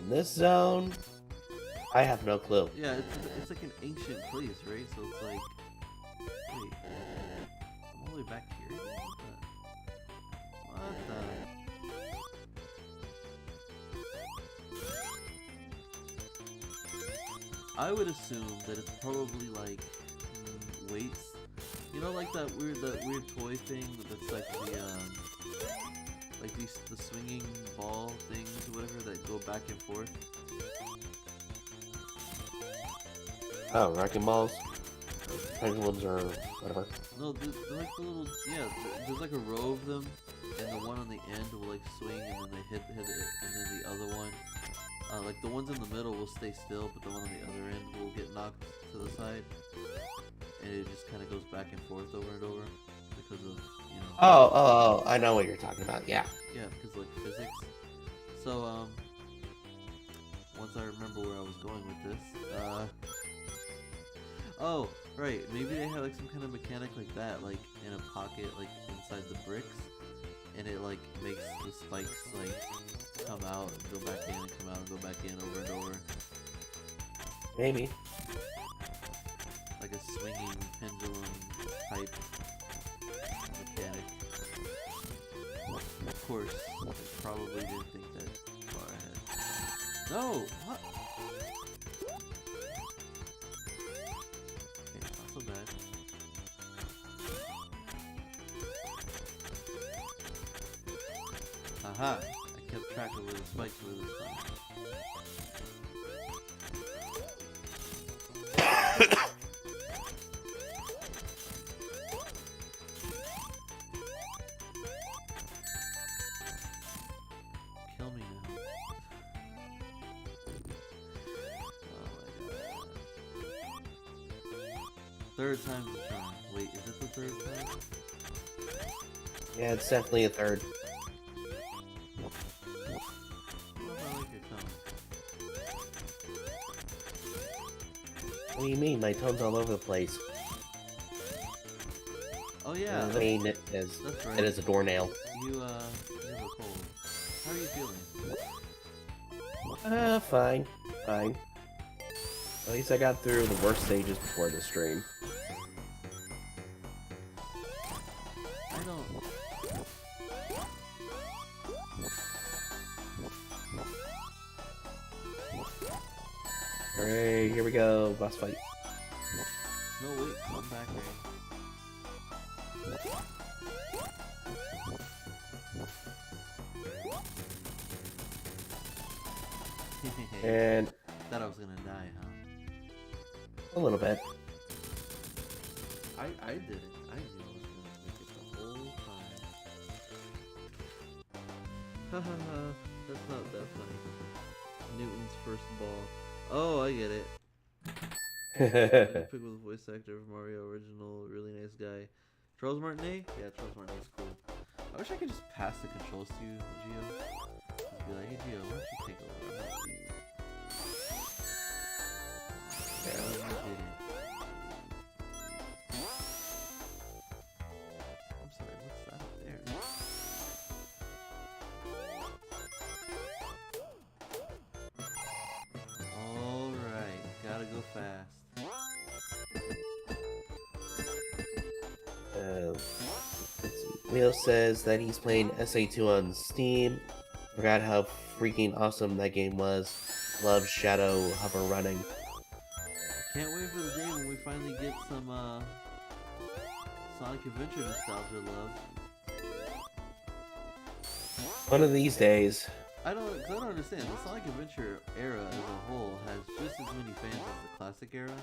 In this zone, I have no clue. Yeah, it's like an ancient place, right? So it's like, wait, I'm all the way back here. What the? I would assume that it's probably like weights. You know, like that weird toy thing that's like the swinging ball things or whatever that go back and forth. Oh, wrecking balls? Pendulums or whatever. No, they're like the little, yeah, there's like a row of them, and the one on the end will like swing, and then they hit it, and then the other one, like the ones in the middle will stay still, but the one on the other end will get knocked to the side, and it just kind of goes back and forth over and over, because of, you know. Oh, I know what you're talking about, yeah. Yeah, because like physics. So, once I remember where I was going with this, oh, right, maybe they have like some kind of mechanic like that, like in a pocket, like inside the bricks, and it like makes the spikes like come out and go back in and come out and go back in over and over. Maybe. Like a swinging pendulum type mechanic. Of course, I probably didn't think that far ahead. No! What? not so bad. Aha! I kept track of where the spikes were this time. Kill me now. Oh my god. Third time's the charm. Wait, is it the third time? Yeah, it's definitely a third. I like your tone. What do you mean? My tone's all over the place. Oh yeah, I mean, it is, that's right. it is a doornail. You have a cold. How are you feeling? Fine. Fine. At least I got through the worst stages before the stream. I don't. Alright, here we go. Boss fight. No, wait, come back, Ray. And Thought I was gonna die, huh? a little bit. I did it. I knew I was gonna make it the whole time. Hahaha, that's not that funny. Newton's first ball. Oh, I get it. Pick with the voice actor of Mario original, really nice guy. Charles Martinet? Yeah, Charles Martinet's cool. I wish I could just pass the controls to you, Gio. Just be like, hey Gio, why don't you take over? I'm not you. Yeah. Oh, you did it. I'm sorry, what's that up there? Alright, gotta go fast. Let's see. Leo says that he's playing SA2 on Steam. Forgot how freaking awesome that game was. Love Shadow Hover Running. Can't wait for the day when we finally get some Sonic Adventure nostalgia love. One of these days. I don't understand. The Sonic Adventure era as a whole has just as many fans as the classic era.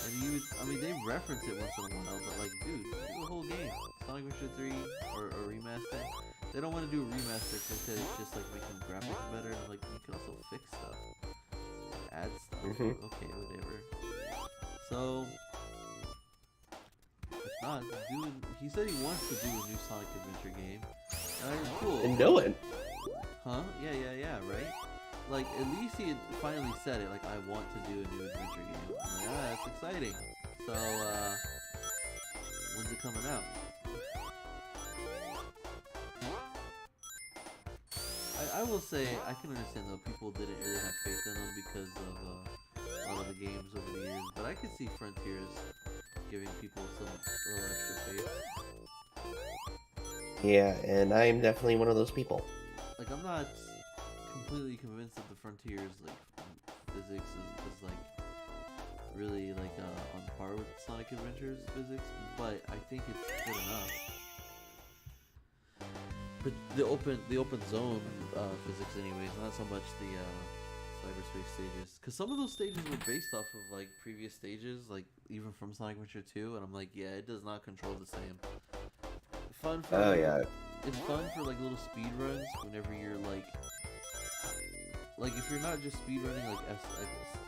And they reference it once in a while, but like, dude, do the whole game. Sonic Adventure 3 or remaster. They don't want to do a remaster because it's just like making graphics better. And I'm like, you can also fix stuff, add stuff. Okay, whatever. So, if not, dude, he said he wants to do a new Sonic Adventure game. Cool. And do it. Huh? Yeah, right? Like, at least he had finally said it, like, I want to do a new adventure game. I'm like, that's exciting. So, when's it coming out? I will say, I can understand though, people didn't really have faith in them because of a lot of the games over the years, but I could see Frontiers giving people some little extra faith. Yeah, and I am definitely one of those people. Like, I'm not completely convinced that the Frontiers, like, physics is like, really, like, on par with Sonic Adventure's physics, but I think it's good enough. But the open zone physics anyways, not so much the cyberspace stages. Because some of those stages were based off of, like, previous stages, like, even from Sonic Adventure 2, and I'm like, yeah, it does not control the same. Fun for, it's fun for, like, little speed runs whenever you're, like, if you're not just speed running, like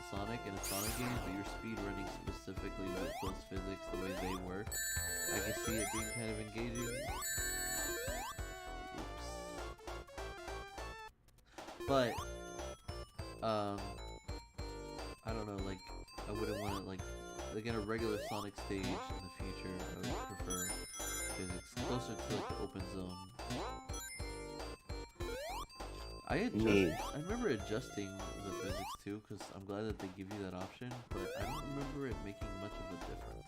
Sonic in a Sonic game, but you're speed running specifically with those physics the way they work, I can see it being kind of engaging. Oops. But, I don't know, like, I wouldn't want to, like in a regular Sonic stage in the future, I would prefer physics closer to, like, the open zone. I remember adjusting the physics too, because I'm glad that they give you that option, but I don't remember it making much of a difference.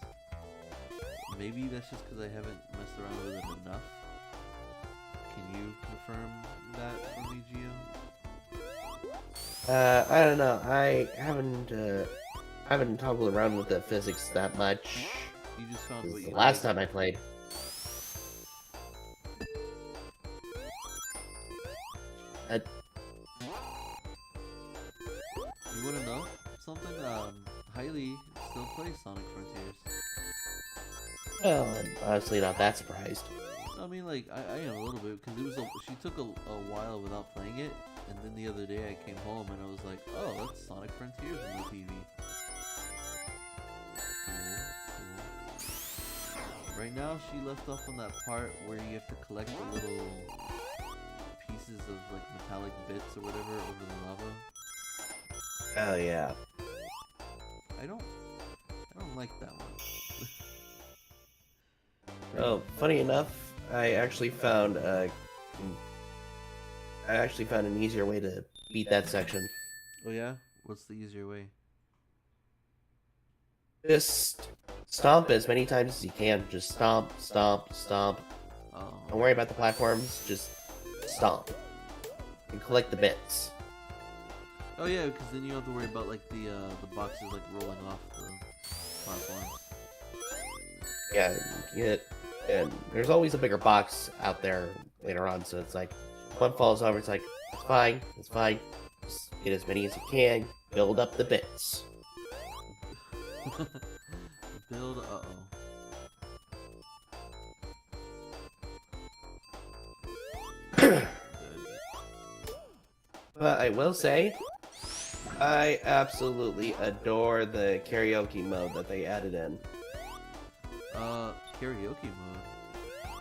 Maybe that's just because I haven't messed around with it enough. Can you confirm that for me, Gio? I don't know. I haven't toggled around with the physics that much. You just found This what is you the last like. time I played. Uh, You wanna know something? Hailey still plays Sonic Frontiers. well, I'm honestly not that surprised. I mean, like, I am a little bit, because she took a while without playing it, and then the other day I came home and I was like, oh, that's Sonic Frontiers on the TV. Cool. Right now, she left off on that part where you have to collect the little pieces of, like, metallic bits or whatever over the lava. Oh yeah. I don't like that one. Oh, funny enough, I actually found an easier way to beat that section. Oh yeah? What's the easier way? Just stomp as many times as you can. Just stomp, stomp, stomp. Oh. Don't worry about the platforms. Just stomp and collect the bits. Oh yeah, because then you don't have to worry about like the boxes like rolling off the platforms. Yeah, and there's always a bigger box out there later on. So it's like one falls over. It's like it's fine. It's fine. Just get as many as you can. Build up the bits. Build. But I will say, I absolutely adore the karaoke mode that they added in. Karaoke mode.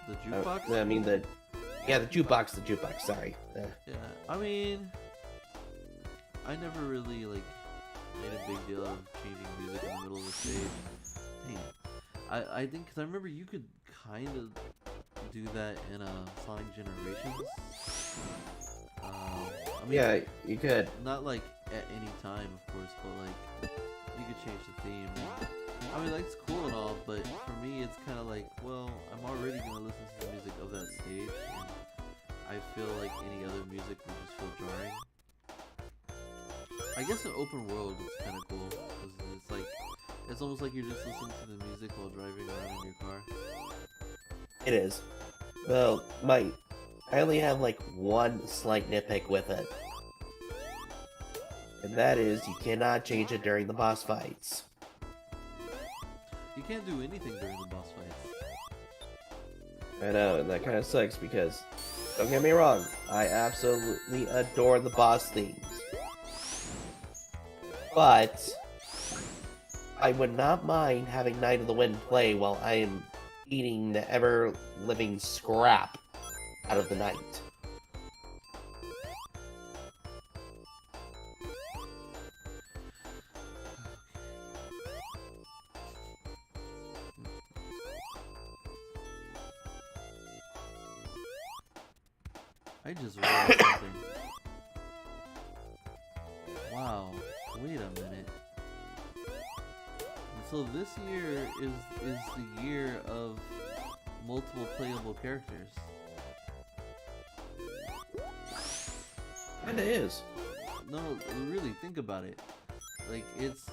The jukebox. I mean the jukebox. Sorry. Yeah, I mean, I never really like made a big deal of changing music in the middle of the stage. Dang. I think because I remember you could kind of do that in Sonic Generations. I mean, Yeah, you could. not like at any time, of course, but like you could change the theme. I mean, that's cool and all, but for me, it's kind of like, well, I'm already gonna listen to the music of that stage, and I feel like any other music would just feel jarring. I guess an open world is kind of cool, because it's like, it's almost like you're just listening to the music while driving around in your car. It is. Well, I only have like one slight nitpick with it. And that is, you cannot change it during the boss fights. You can't do anything during the boss fights. I know, and that kind of sucks because, don't get me wrong, I absolutely adore the boss themes. But, I would not mind having Night of the Wind play while I am eating the ever-living scrap out of the night. I just realized something. Wow, wait a minute. So this year is the year of multiple playable characters. Kinda is. No, really, think about it. Like, it's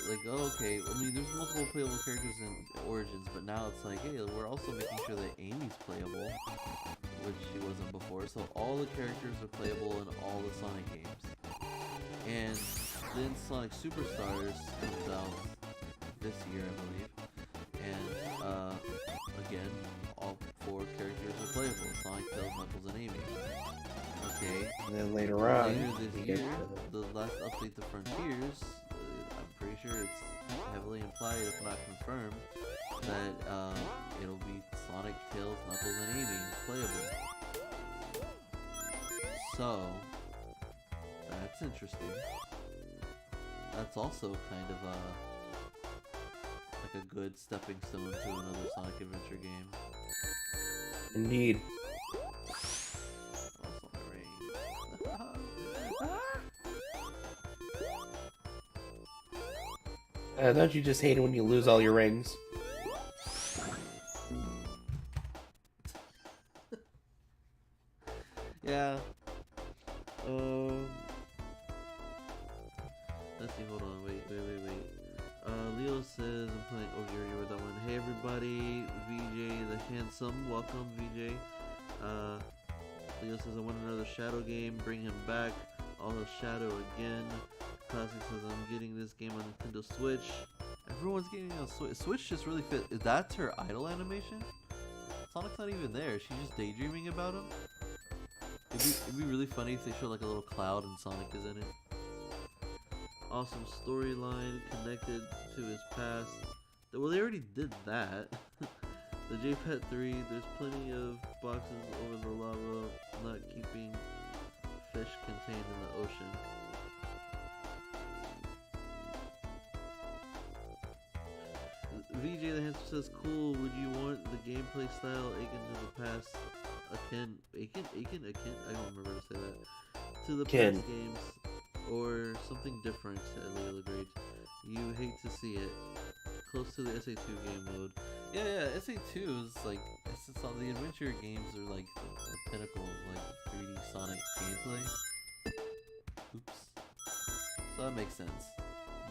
like, oh, okay, I mean, there's multiple playable characters in Origins, but now it's like, hey, we're also making sure that Amy's playable, which she wasn't before, so all the characters are playable in all the Sonic games. And then Sonic Superstars comes out this year, I believe, and, again, all 4 characters are playable, Sonic, Tails, Knuckles, and Amy. Okay. And then later on, Later this you year, get the last update to Frontiers, I'm pretty sure it's heavily implied, if not confirmed, that it'll be Sonic, Tails, Knuckles, and Amy playable. So, that's interesting. That's also kind of like a good stepping stone to another Sonic Adventure game. Indeed. Also my ring. Don't you just hate it when you lose all your rings? Yeah. Hey everybody, VJ the Handsome, welcome VJ. Leo says I want another Shadow game, bring him back. Also Shadow again. Classic says I'm getting this game on Nintendo Switch. Everyone's getting it on Switch. Switch just really fit. That's her idle animation? Sonic's not even there. She's just daydreaming about him. It'd be really funny if they showed like a little cloud and Sonic is in it. Awesome storyline connected to his past. Well, they already did that. The JPET 3, there's plenty of boxes over the lava, not keeping fish contained in the ocean. VJ the Handsome says, cool, would you want the gameplay style akin to the past, akin, I don't remember to say that, to the Kin. past games, or something different, said Leo Great. You hate to see it. Close to the SA2 game mode. Yeah, SA2 is like, it's all the adventure games are like the pinnacle of like 3D Sonic gameplay. Oops. So that makes sense.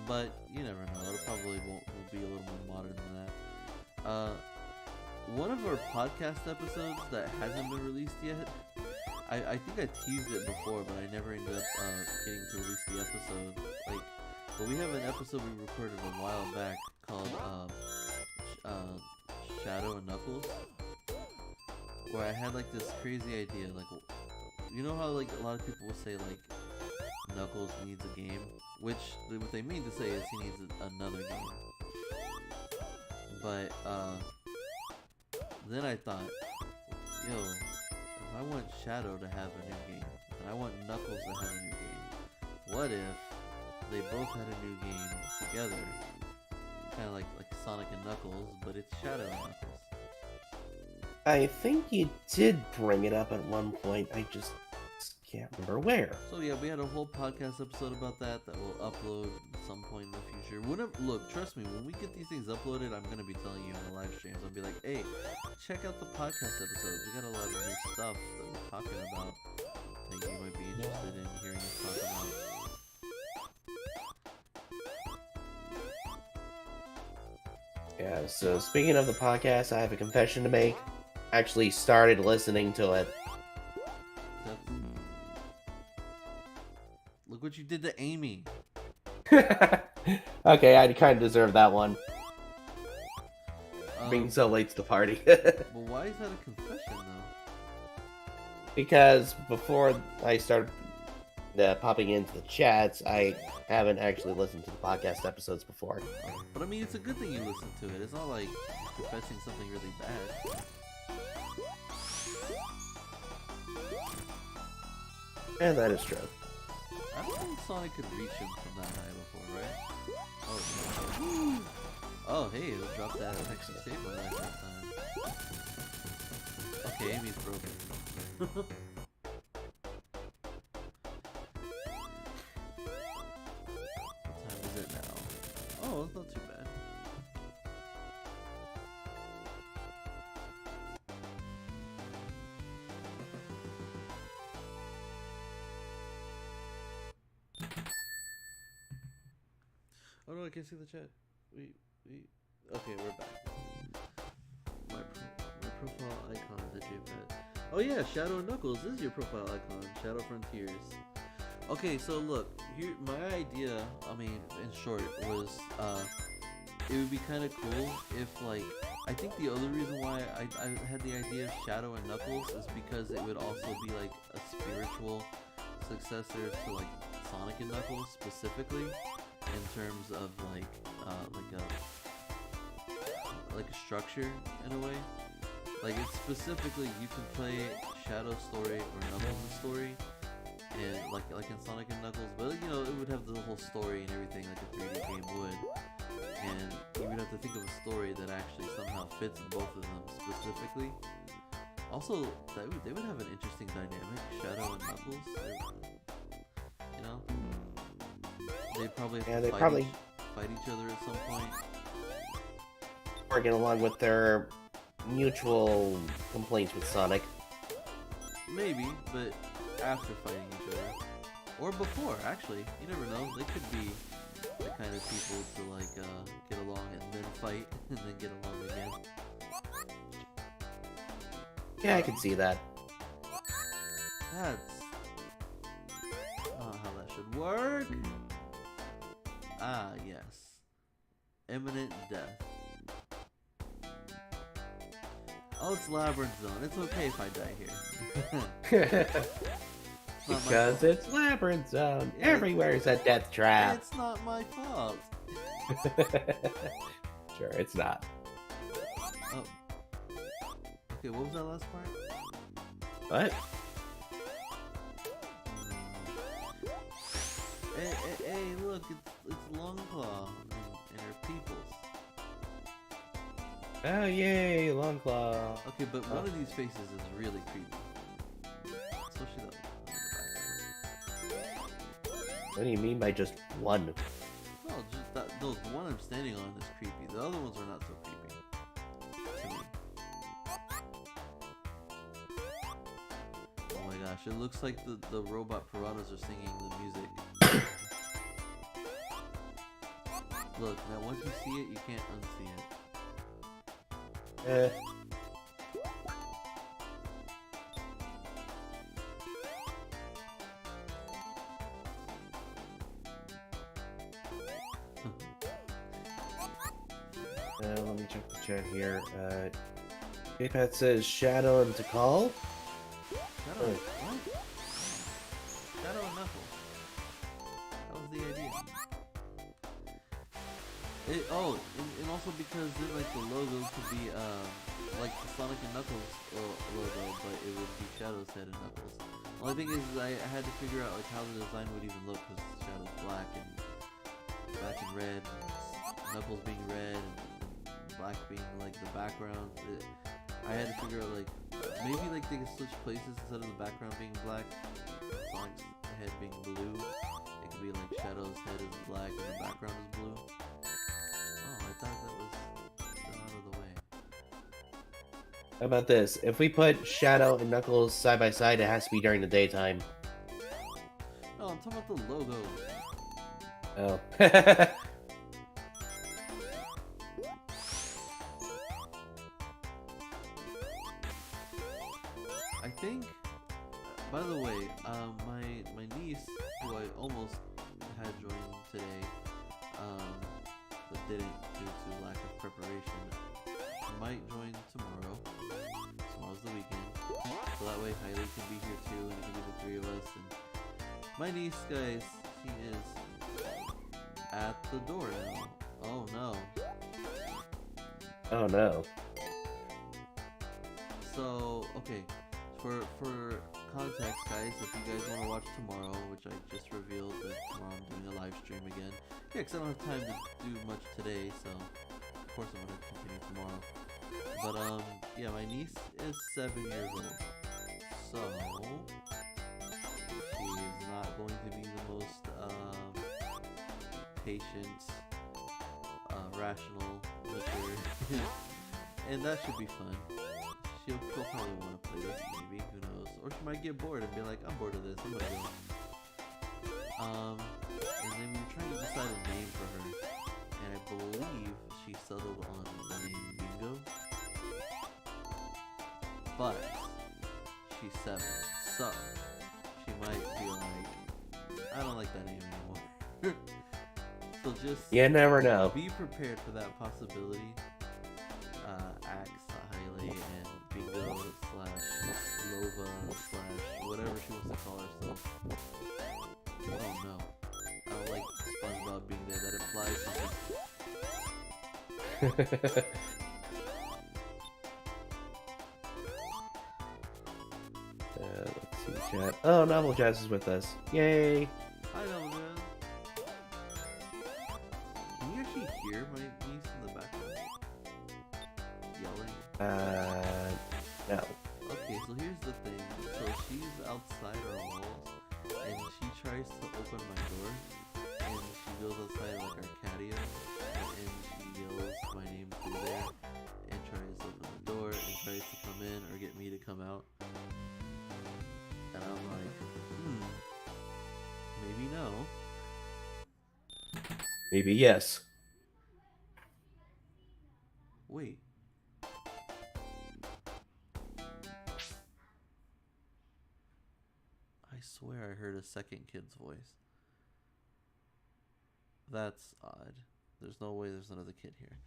But you never know, it probably will be a little more modern than that. One of our podcast episodes that hasn't been released yet, I think I teased it before, but I never ended up getting to release the episode. But we have an episode we recorded a while back called Shadow and Knuckles, where I had like this crazy idea, like, you know how like a lot of people will say like Knuckles needs a game, which what they mean to say is he needs another game. But then I thought, yo, if I want Shadow to have a new game, and I want Knuckles to have a new game, what if they both had a new game together? Kind of like Sonic and Knuckles, but it's Shadow and Knuckles. I think you did bring it up at one point. I just can't remember where. So yeah, we had a whole podcast episode about that we'll upload at some point in the future. Look, trust me, when we get these things uploaded, I'm gonna be telling you on the live streams. I'll be like, hey, check out the podcast episodes. We got a lot of new stuff that we're talking about that you might be interested in hearing us talk about. Yeah, so speaking of the podcast, I have a confession to make. I actually started listening to it. Look what you did to Amy. Okay, I kind of deserve that one. Being so late to the party. Well, why is that a confession, though? Because before I started popping into the chats, I haven't actually listened to the podcast episodes before. But I mean, it's a good thing you listen to it. It's not like you're confessing something really bad. And that is true. I don't think Sonic could reach him from that high before, right? Oh, oh hey, it'll drop that extra save on that time. Okay, Amy's broken. What time is it now? Oh, it's not too bad. Oh no, I can't see the chat. Okay, we're back. My profile icon is a JPEG. Oh yeah, Shadow and Knuckles is your profile icon. Shadow Frontiers. Okay, so look, here my idea, I mean, in short, was it would be kind of cool if, like, I think the other reason why I had the idea of Shadow and Knuckles is because it would also be like a spiritual successor to like Sonic and Knuckles specifically, in terms of like a structure in a way. Like, it's specifically you can play Shadow story or Knuckles' story, and like in Sonic and Knuckles, but you know, it would have the whole story and everything like a 3D game would, and you would have to think of a story that actually somehow fits both of them specifically. Also, they would have an interesting dynamic, Shadow and Knuckles. You know, they'd probably have to fight each other at some point. Working along with their mutual complaints with Sonic. Maybe, but after fighting each other. Or before, actually. You never know. They could be the kind of people to like get along and then fight and then get along again. Yeah, I can see that. That's how that should work. Ah, yes. Imminent death. Oh, it's Labyrinth Zone. It's okay if I die here. Because it's Labyrinth Zone. Yeah, Everywhere's a death trap. It's not my fault. Sure, it's not. Oh. Okay, what was that last part? What? Hey, look, it's Longclaw and her peoples. Oh, yay, Longclaw. Okay, but one of these faces is really creepy. Especially that What do you mean by just one? No, just that. The one I'm standing on is creepy. The other ones are not so creepy. To me. Oh my gosh, it looks like the robot piranhas are singing the music. Look, now once you see it, you can't unsee it. Let me check the chat here. K-Pat says Shadow and Tikal. Shadow, what? Shadow and Knuckles. That was the idea. And also because then like the logo could be like the Sonic and Knuckles logo, but it would be Shadow's head and Knuckles. The only thing is I had to figure out like how the design would even look because Shadow's black and red, and Knuckles being red and black being like the background. I had to figure out like maybe like they could switch places instead of the background being black, Sonic's head being blue. It could be like Shadow's head is black and the background is blue. Oh, I thought that was out of the way. How about this? If we put Shadow and Knuckles side by side, it has to be during the daytime. No, I'm talking about the logo. Oh. I think, by the way, my niece, who I almost had join today, but didn't due to lack of preparation, might join tomorrow. Tomorrow's the weekend, so that way Hailey can be here too, and it can be the three of us. And my niece, guys, she is at the door now. Oh no. Oh no. So, okay. For context, guys, if you guys want to watch tomorrow, which I just revealed that tomorrow I'm doing a live stream again. Yeah, because I don't have time to do much today, so of course I'm going to continue tomorrow. But, yeah, my niece is 7 years old. So, she's not going to be the most, patient, rational, mature. And that should be fun. She'll probably want to play this, maybe, who knows. Or she might get bored and be like, I'm bored of this, I'm gonna go. And then we were trying to decide a name for her. And I believe she settled on the name Bingo. But, she's 7, so she might be like, I don't like that name anymore. So just You never know. be prepared for that possibility. Axe, Hailey, and Bingo / Lova / whatever she wants to call herself. Oh no. I don't like SpongeBob being there. That implies something. Let's see, chat. Oh, Novel Jazz is with us. Yay! I know, man. Can you actually hear my niece in the background? Yelling? No. Okay, so here's the thing. So she's outside our walls, and she tries to open my door, and she goes outside like our catio, and she yells my name through there, and tries to open the door, and tries to come in or get me to come out. And I'm like, maybe no. Maybe yes. Wait. I swear I heard a second kid's voice. That's odd. There's no way there's another kid here.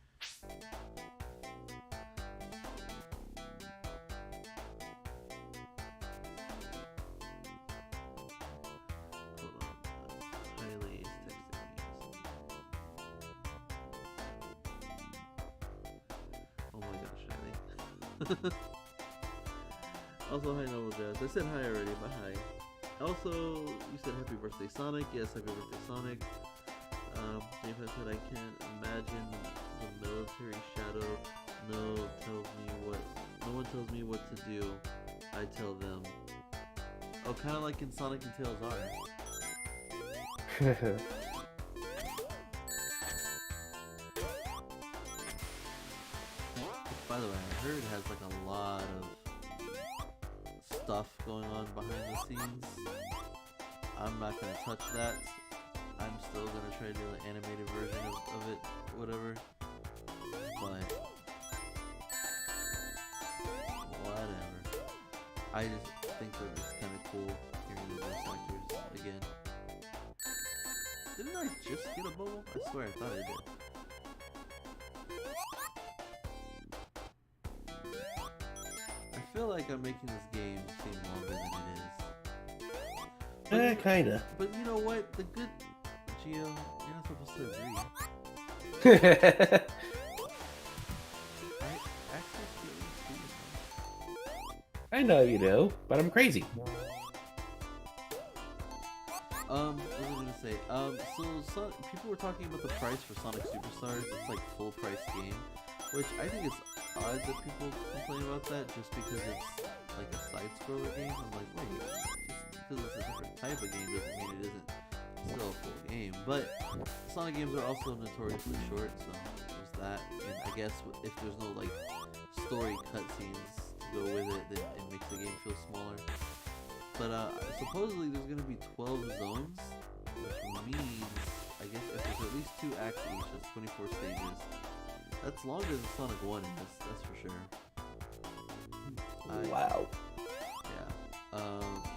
Hold on. Hailey is texting me. Oh my gosh, Hailey. Also, hi, Noble Jazz. I said hi already, but hi. Also, you said happy birthday, Sonic. Yes, happy birthday, Sonic. J-Pat said I can't imagine the military shadow. No one tells me what to do. I tell them. Oh, kind of like in Sonic and Tails are. By the way, I heard it has like a lot of stuff going on behind the scenes. I'm not gonna touch that. I'm still gonna try to do an animated version of it, whatever. But whatever. I just think that it's kind of cool hearing the voice actors again. Didn't I just get a bubble? I swear I thought I did. I feel like I'm making this game seem longer than it is. Kinda. But you know what? The good Gio, you're not supposed to agree. I know you do, but I'm crazy. What was I gonna say? So people were talking about the price for Sonic Superstars. It's like full price game, which I think it's odd that people complain about that just because it's like a side scroller game. I'm like, wait, just because it's a different type of game doesn't mean it isn't still a full game. But Sonic games are also notoriously short, so there's that. And I guess if there's no like story cutscenes to go with it, then it makes the game feel smaller. But supposedly there's gonna be 12 zones, which means I guess if there's at least 2 acts each, that's 24 stages. That's longer than Sonic 1 is, that's for sure. Wow. Yeah.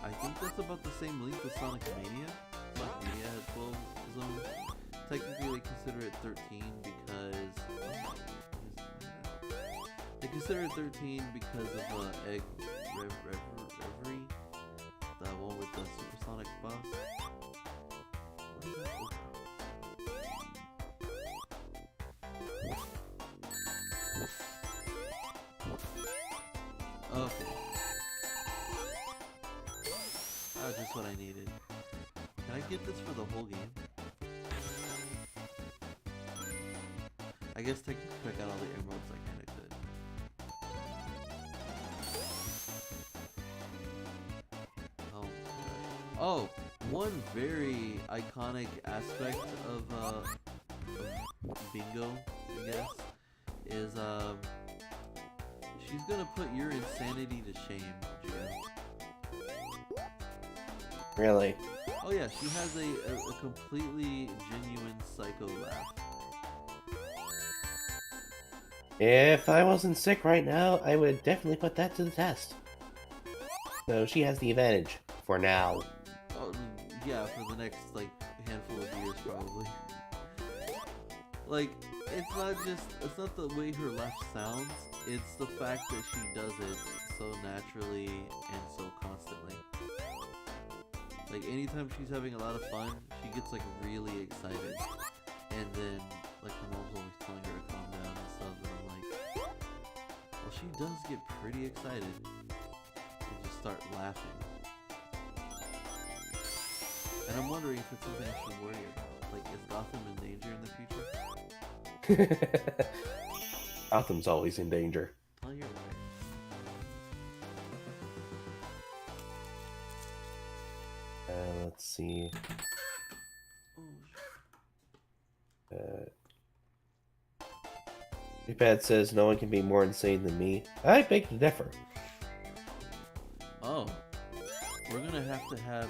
I think that's about the same length as Sonic Mania. Sonic Mania had 12 zones. Technically they consider it 13 because... They consider it 13 because of Egg Reverie. The one with the Supersonic boss. What is that? Okay. That's just what I needed. Can I get this for the whole game? I guess technically if I got all the emeralds, I kinda could. Oh, one very iconic aspect of Bingo, I guess, is she's gonna put your insanity to shame, Gio. Really? Oh yeah, she has a completely genuine psycho laugh. If I wasn't sick right now, I would definitely put that to the test. So she has the advantage for now. Oh, yeah, for the next, like, handful of years, probably. Like, it's not the way her laugh sounds, it's the fact that she does it so naturally and so constantly. Like, anytime she's having a lot of fun, she gets, like, really excited. And then, like, her mom's always telling her to calm down and stuff, and I'm like, well, she does get pretty excited. And just start laughing. And I'm wondering if it's something I should worry about. Like, is Gotham in danger in the future? Gotham's always in danger. Oh, you're right. Let's see. Ipad says no one can be more insane than me. I beg to differ. Oh, we're gonna have to have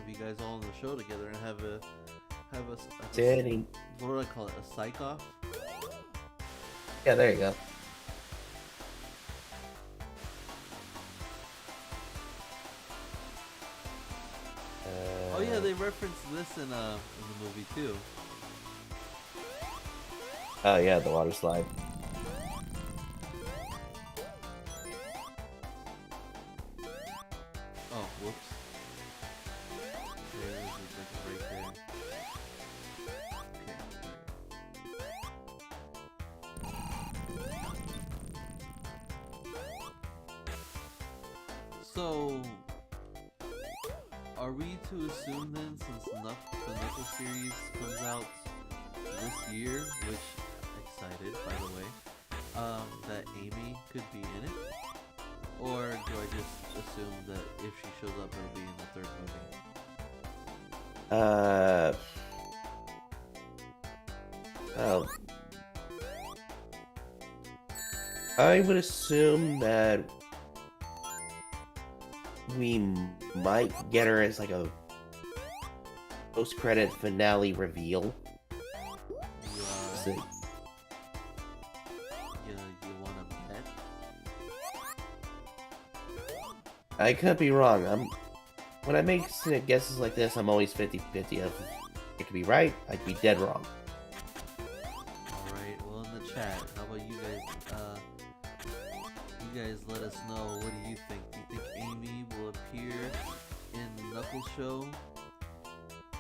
you guys all on the show together and have have a Standing. what do I call it? A psych off? Yeah, there you go. Oh yeah, they referenced this in the movie too. Oh yeah, the water slide. Oh, whoops. There it is, like right there. Okay. So, are we to assume then, since the Knuckles series comes out this year, which excited by the way, that Amy could be in it? Or do I just assume that if she shows up, it'll be in the third movie? I would assume that we might get her as like a post-credit finale reveal. You wanna bet? I could be wrong. When I make guesses like this, I'm always 50-50 of I could be right, I could be dead wrong. Alright, well in the chat, how about you guys, let us know, what do you think? Do you think Amy will appear in the Knuckles show?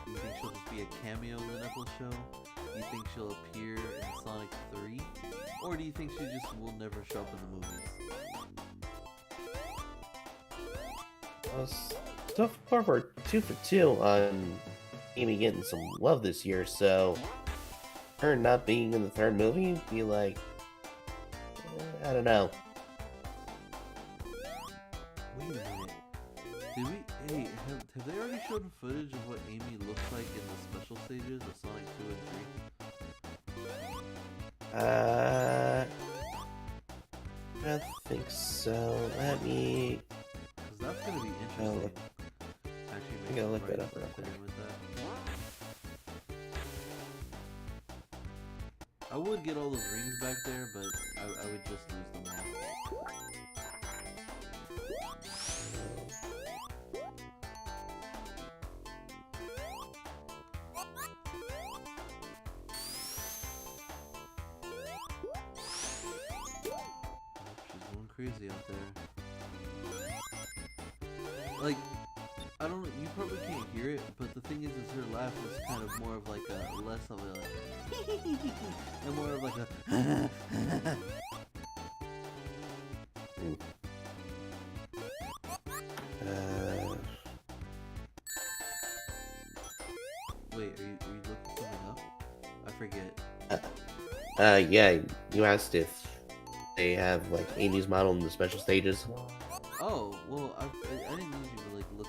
Do you think she'll just be a cameo in the Knuckles show? Do you think she'll appear in Sonic 3? Or do you think she just will never show up in the movies? So far we're 2 for 2 on Amy getting some love this year, so her not being in the third movie would be like, I don't know. Wait a minute. Hey, have they already shown footage of what Amy looks like in the special stages of Sonic 2 and 3? I don't think so. Let me... Because that's going to be interesting. Actually, I'm gonna look that up real quick. I would get all those rings back there, but I would just lose them all. She's going crazy out there. Like, I don't know, you probably can't hear it, but the thing is her laugh is kind of more of like a, less of a, and more of like a, Wait, are you looking something up? I forget. Yeah, you asked if they have like Amy's model in the special stages. Oh, well, I didn't need you to like look.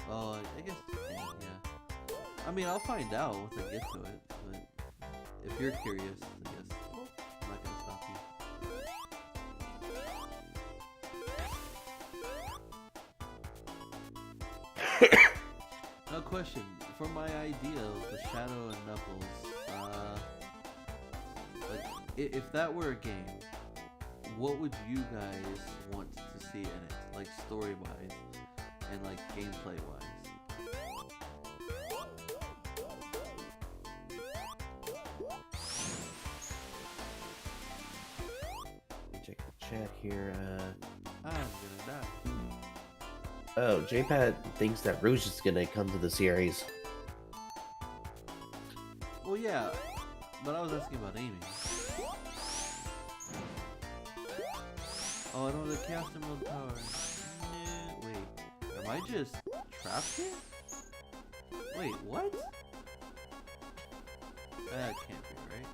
Oh, I guess you can, yeah. I mean, I'll find out once I get to it, but if you're curious, I guess I'm not gonna stop you. Now, question for my idea of the Shadow and Knuckles. Like, if that were a game, what would you guys want to see in it, like story-wise and like gameplay-wise? Let me check the chat here. I'm gonna die. Oh, JPad thinks that Rouge is gonna come to the series. Well, yeah, but I was asking about Amy. Oh, I don't have the Chaos Emerald power. Nah, wait, am I just trapped here? Wait, what? That can't be right.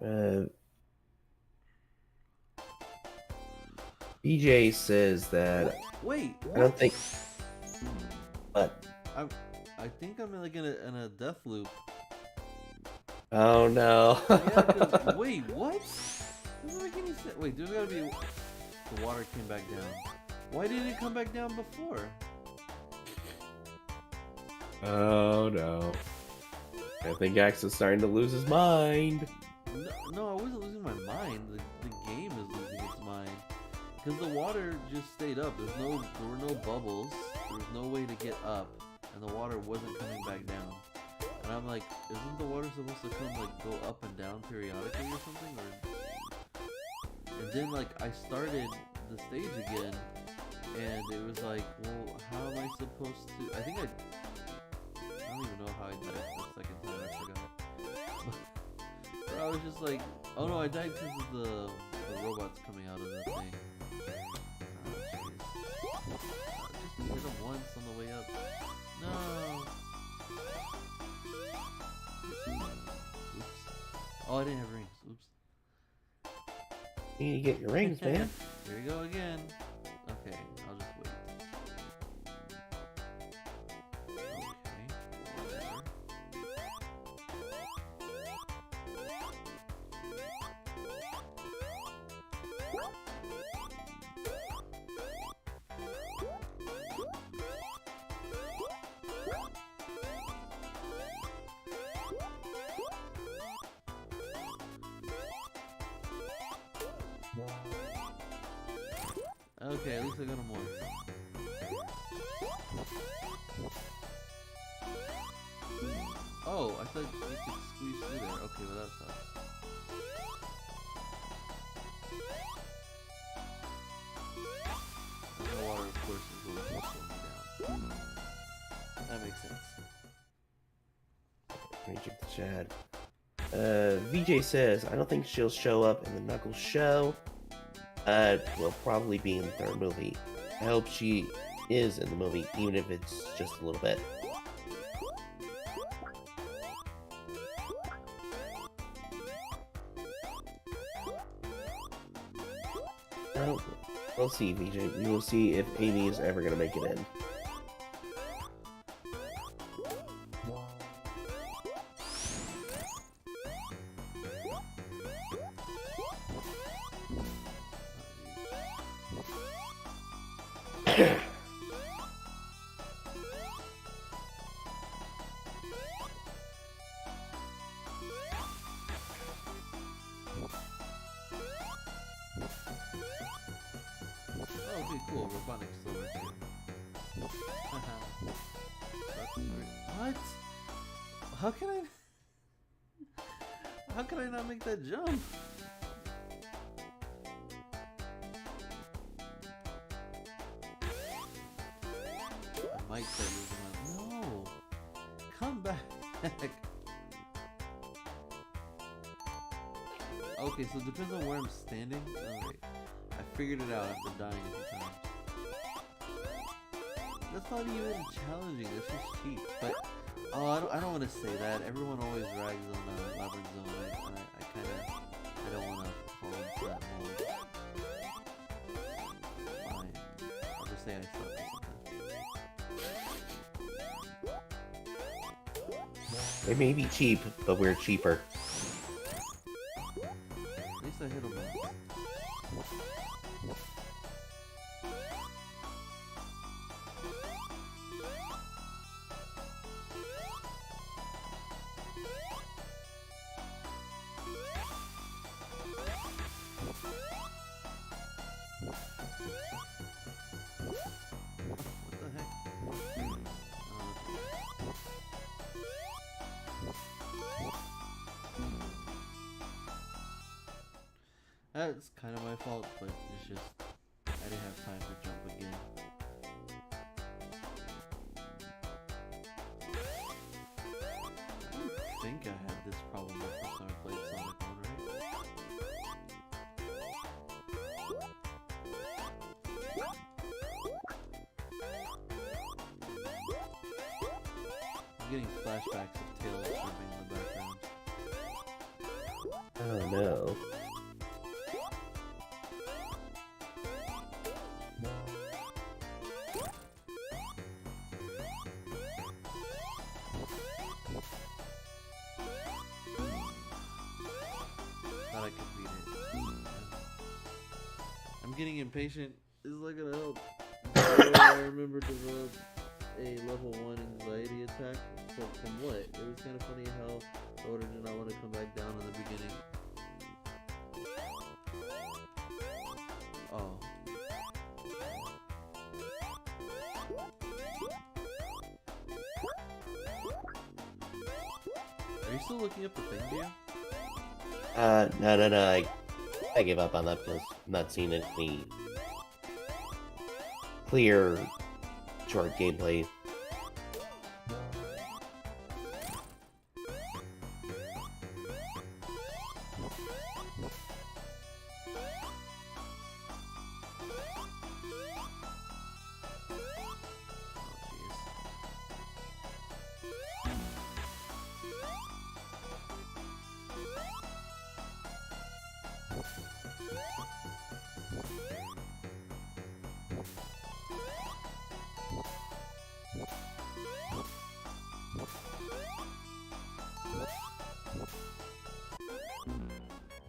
Alright. BJ says that Wait, what? I don't think. What? I think I'm like in a death loop. Oh no. Yeah, wait, what? Doesn't make any sense. Wait, there's gotta be. The water came back down. Why didn't it come back down before? Oh no. I think Axe is starting to lose his mind. No, I wasn't losing my mind. The game is losing its mind. Because the water just stayed up. There were no bubbles. There was no way to get up. And the water wasn't coming back down. And I'm like, isn't the water supposed to come, like, go up and down periodically or something? And then, like, I started the stage again. And it was like, well, how am I supposed to... I don't even know how I died the second time. I forgot. But I was just like, oh no, I died because of the robots coming out of the thing. Oh, jeez. Just hit him once on the way up. No. Oops. Oh, I didn't have rings. Oops. You need to get your rings, man. Here we go again. Okay, I'll just wait. Okay, at least I got him once. Oh, I thought you could squeeze through there. Okay, well that sucks. And the water, of course, is going to slow me down. That makes sense. Let me check the chat. VJ says, I don't think she'll show up in the Knuckles show. Will probably be in the third movie. I hope she is in the movie, even if it's just a little bit. We'll see, VJ. We will see if Amy is ever gonna make it in. Okay, cool. Robotics slower too. What? How can I not make that jump? I might start losing my... No! Come back! Okay, so it depends on where I'm standing. Alright. I figured it out after dying a few times. That's not even challenging, that's just cheap. But, oh, I don't want to say that. Everyone always rags on Labyrinth Zone. I don't want to fall into that mold. Fine. I'll just say I suck or something. It may be cheap, but we're cheaper. At least I hit him once. That's kind of my fault, but it's just I didn't have time to jump again. I don't think I had this problem the first time I played Sonic 1, right? I'm getting flashbacks of Tails jumping in the background. Oh no. Thought I could beat it. I'm getting impatient. This is not gonna help. I remember developed a level 1 anxiety attack. From what? It was kind of funny how Oda did not want to come back down in the beginning. Oh. Are you still looking up the thing, dear? No. I gave up on that because I'm not seeing any clear, short gameplay.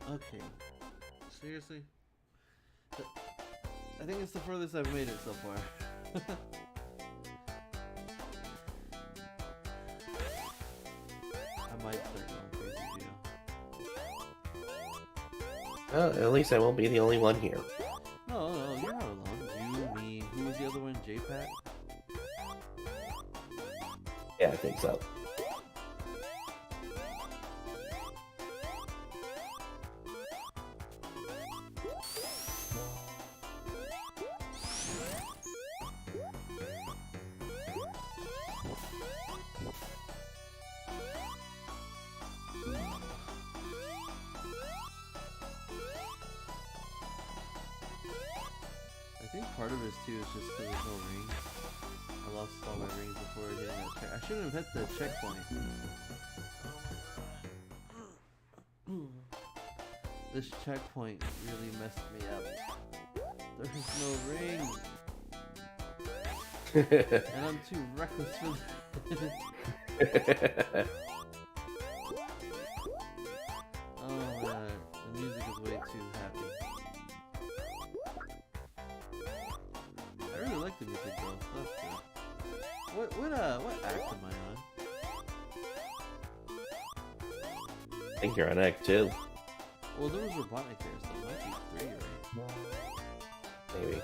Okay. Seriously? I think it's the furthest I've made it so far. I might start going crazy, Gio. Well, at least I won't be the only one here. No, you're not alone. You, me, who was the other one? J-Pat? Yeah, I think so. I think part of it too is just because there's no rings. I lost all my rings before hitting that check. I shouldn't have hit the checkpoint. This checkpoint really messed me up. There's no ring. And I'm too reckless for that. Oh my god, the music is way too happy. I really like the music though, that's good. What act am I on? I think you're on Act 2. Well, there was Robotnik there, so it might be 3, right? Maybe.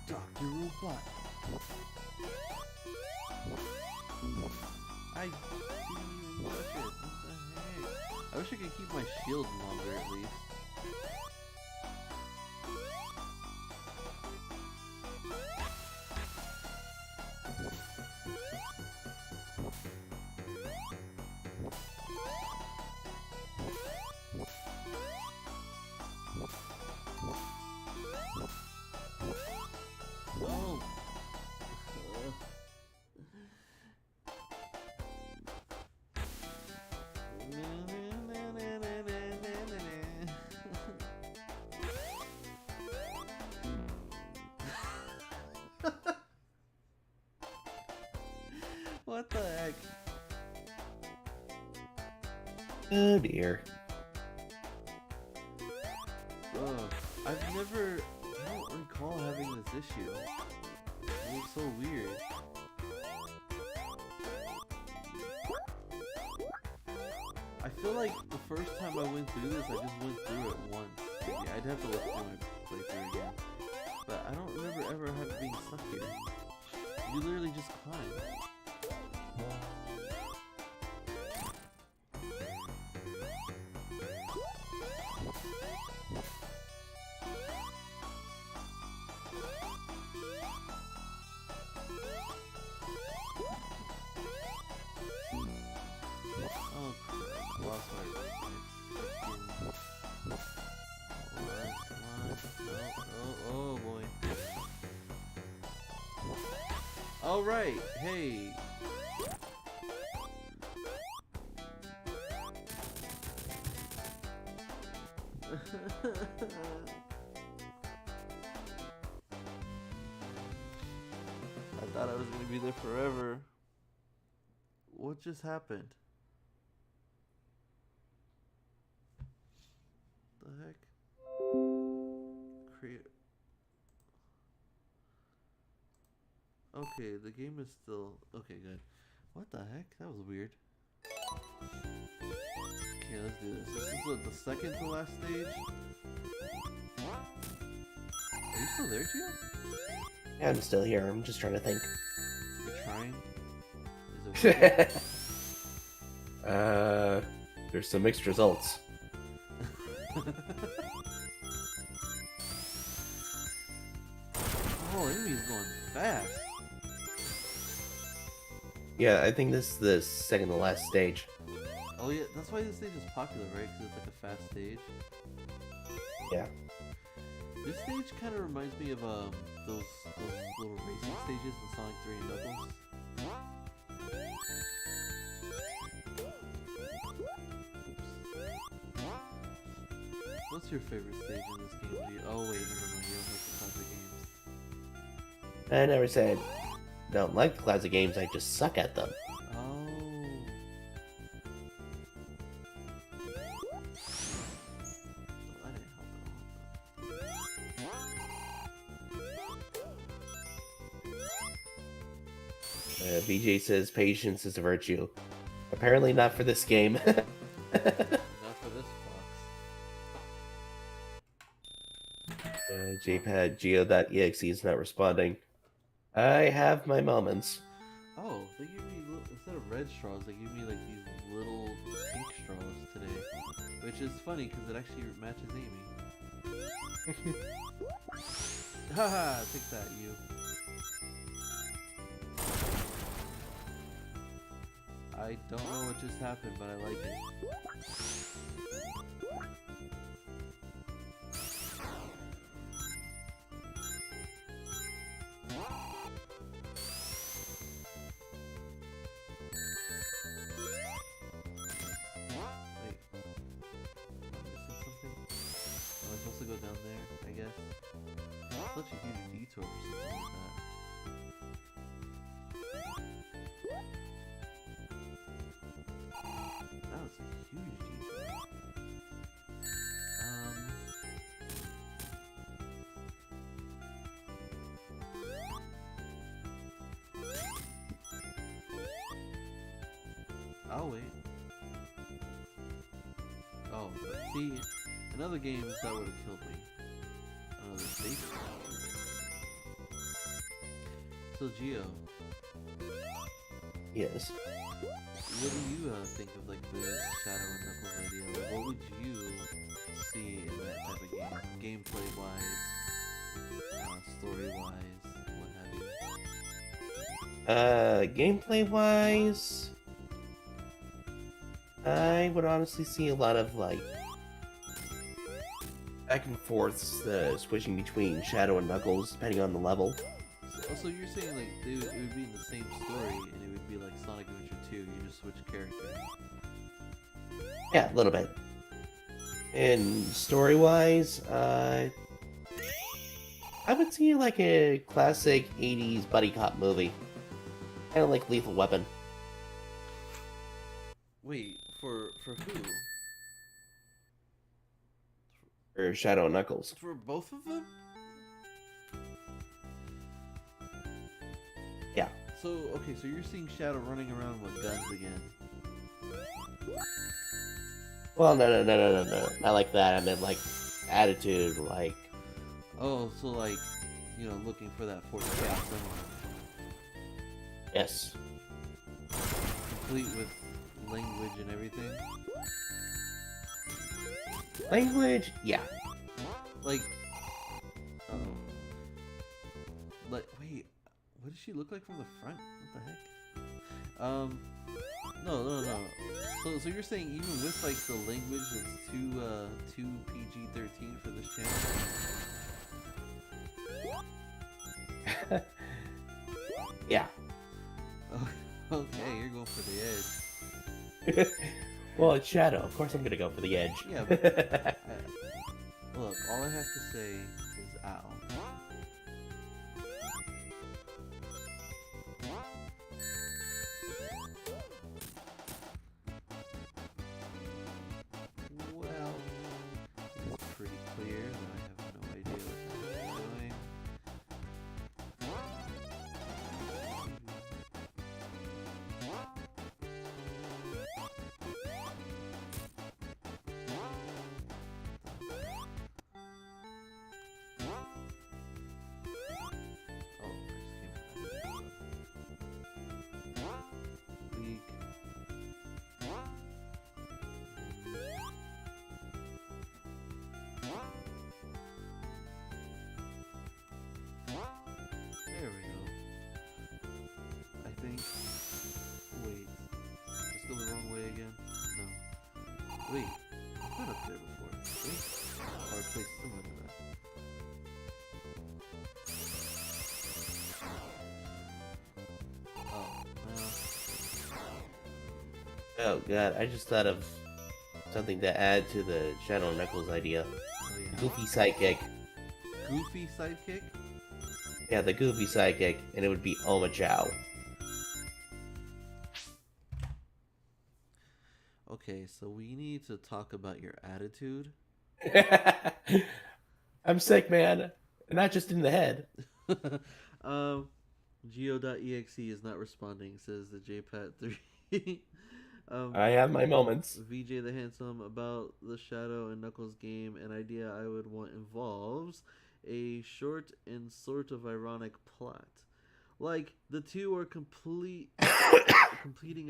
Dr. Robot. I didn't even watch it. What the heck? I wish I could keep my shield longer at least. No. What the heck? Oh dear. I don't recall having this issue. It was so weird. I feel like the first time I went through this, I just went through it once. Maybe I'd have to look through my playthrough again. But I don't remember ever being stuck here. You literally just climb. Oh, crap. Lost my oh boy. Alright, hey. I thought I was gonna be there forever. What just happened? The heck? Create. Okay, the game is still... Okay, good. What the heck? That was weird. Okay, let's do this. This is what, the second to last stage? Are you still there, Gio? Yeah, I'm still here. I'm just trying to think. You're trying? Is it working? There's some mixed results. Oh, enemy's going fast. Yeah, I think this is the second to last stage. Oh yeah, that's why this stage is popular, right? Because it's like a fast stage. Yeah. This stage kind of reminds me of those little racing stages in Sonic 3 and Knuckles. Oops. What's your favorite stage in this game, G? Oh wait, never mind. You don't like the classic games. I never said don't like classic games. I just suck at them. Oh. That didn't help at all. BJ says patience is a virtue. Apparently not for this game. Not for this fox. JPad Geo.exe is not responding. I have my moments. Oh, they give me instead of red straws, they give me like these little pink straws today, which is funny because it actually matches Amy. Haha, take that, you. I don't know what just happened, but I like it. Wait. Am I missing something? Am I supposed to go down there, I guess? Such a huge detour for something like that. That was a huge detour. I'll wait. Oh, but see, in other games that would have killed me. Another stage. So Gio, Yes. what do you think of like the Shadow and Knuckles idea? Like, what would you see in that type of game? Gameplay wise, story wise, what have you? Gameplay wise, I would honestly see a lot of like back and forths, switching between Shadow and Knuckles depending on the level. So you're saying like it would be in the same story and it would be like Sonic Adventure 2, you just switch characters. Yeah, a little bit. And story-wise, I would see like a classic 80s buddy cop movie. Kind of like Lethal Weapon. Wait, for who? Or Shadow and Knuckles. For both of them? Yeah. So, okay, so you're seeing Shadow running around with guns again. Well, no. Not like that. I meant like attitude, like... Oh, so like, you know, looking for that fourth chaos element. Yes. Complete with language and everything. Language? Yeah. Like, like, wait, what does she look like from the front? What the heck? No. So you're saying even with like the language that's too PG-13 for this channel? Yeah. Oh, okay, you're going for the edge. Well, it's Shadow. Of course I'm gonna go for the edge. Yeah, but look, all I have to say is ow. Well, it's pretty clear that I have no idea what I'm doing. again? No. Wait, I've been up there before. Wait. Or a place similar to that. Oh, well. Oh god, I just thought of something to add to the Shadow Knuckles idea. Oh, yeah. Goofy sidekick. Goofy sidekick? Yeah, the Goofy sidekick, and it would be Oma Chow. Okay, so we need to talk about your attitude. I'm sick, man. Not just in the head. Geo.exe is not responding, says the JPAT3. I have my moments. VJ the Handsome, about the Shadow and Knuckles game, an idea I would want involves a short and sort of ironic plot. Like, the two are completing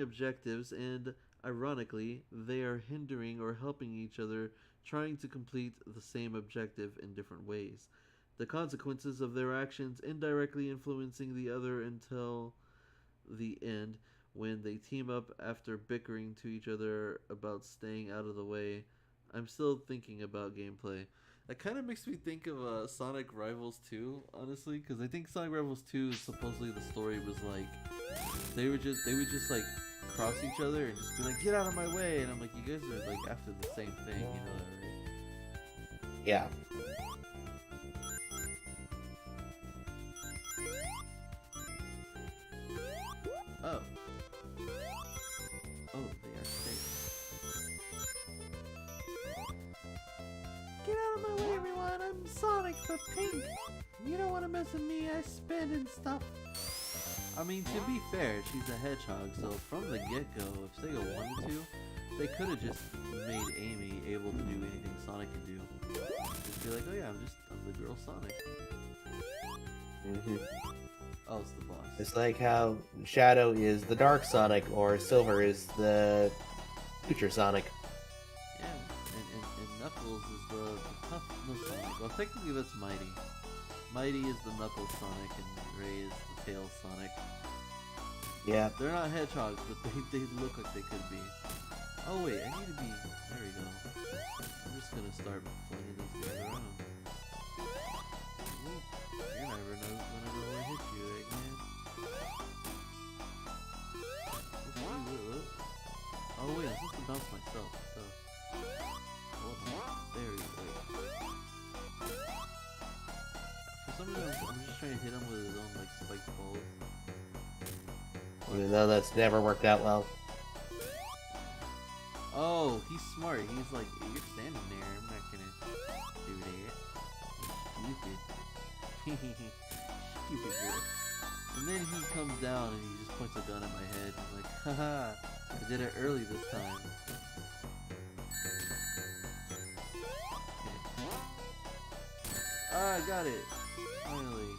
objectives, and ironically, they are hindering or helping each other, trying to complete the same objective in different ways. The consequences of their actions indirectly influencing the other until the end, when they team up after bickering to each other about staying out of the way. I'm still thinking about gameplay. That kind of makes me think of Sonic Rivals 2, honestly, because I think Sonic Rivals 2, supposedly the story was like, they would just like cross each other and just be like, get out of my way, and I'm like, you guys are like after the same thing, you know that, right? Yeah. Oh. Oh, they are safe. Get out of my way, everyone! I'm Sonic, but pink! You don't want to mess with me, I spin and stuff. I mean, to be fair, she's a hedgehog, so from the get-go, if Sega wanted to, they could have just made Amy able to do anything Sonic could do. Just be like, oh yeah, I'm the girl Sonic. Oh, it's the boss. It's like how Shadow is the Dark Sonic, or Silver is the Future Sonic. Yeah, and Knuckles is the tough Sonic. Well, technically that's Mighty. Mighty is the Knuckles Sonic, and Ray is the Tails Sonic. Yeah. They're not hedgehogs, but they look like they could be. Oh wait, I need to be... There we go. I'm just gonna start flinging these guys around. Ooh, you never know whenever I hit you, Eggman. Oh wait, I'm supposed to bounce myself. So. Hold on. There we go. For some reason, I'm just trying to hit him with his own like spiked balls. Even though that's never worked out well. Oh, he's smart. He's like, you're standing there. I'm not gonna do that. Stupid. Stupid girl. And then he comes down and he just points a gun at my head. I'm like, haha, I did it early this time. Okay. Ah, I got it. Finally.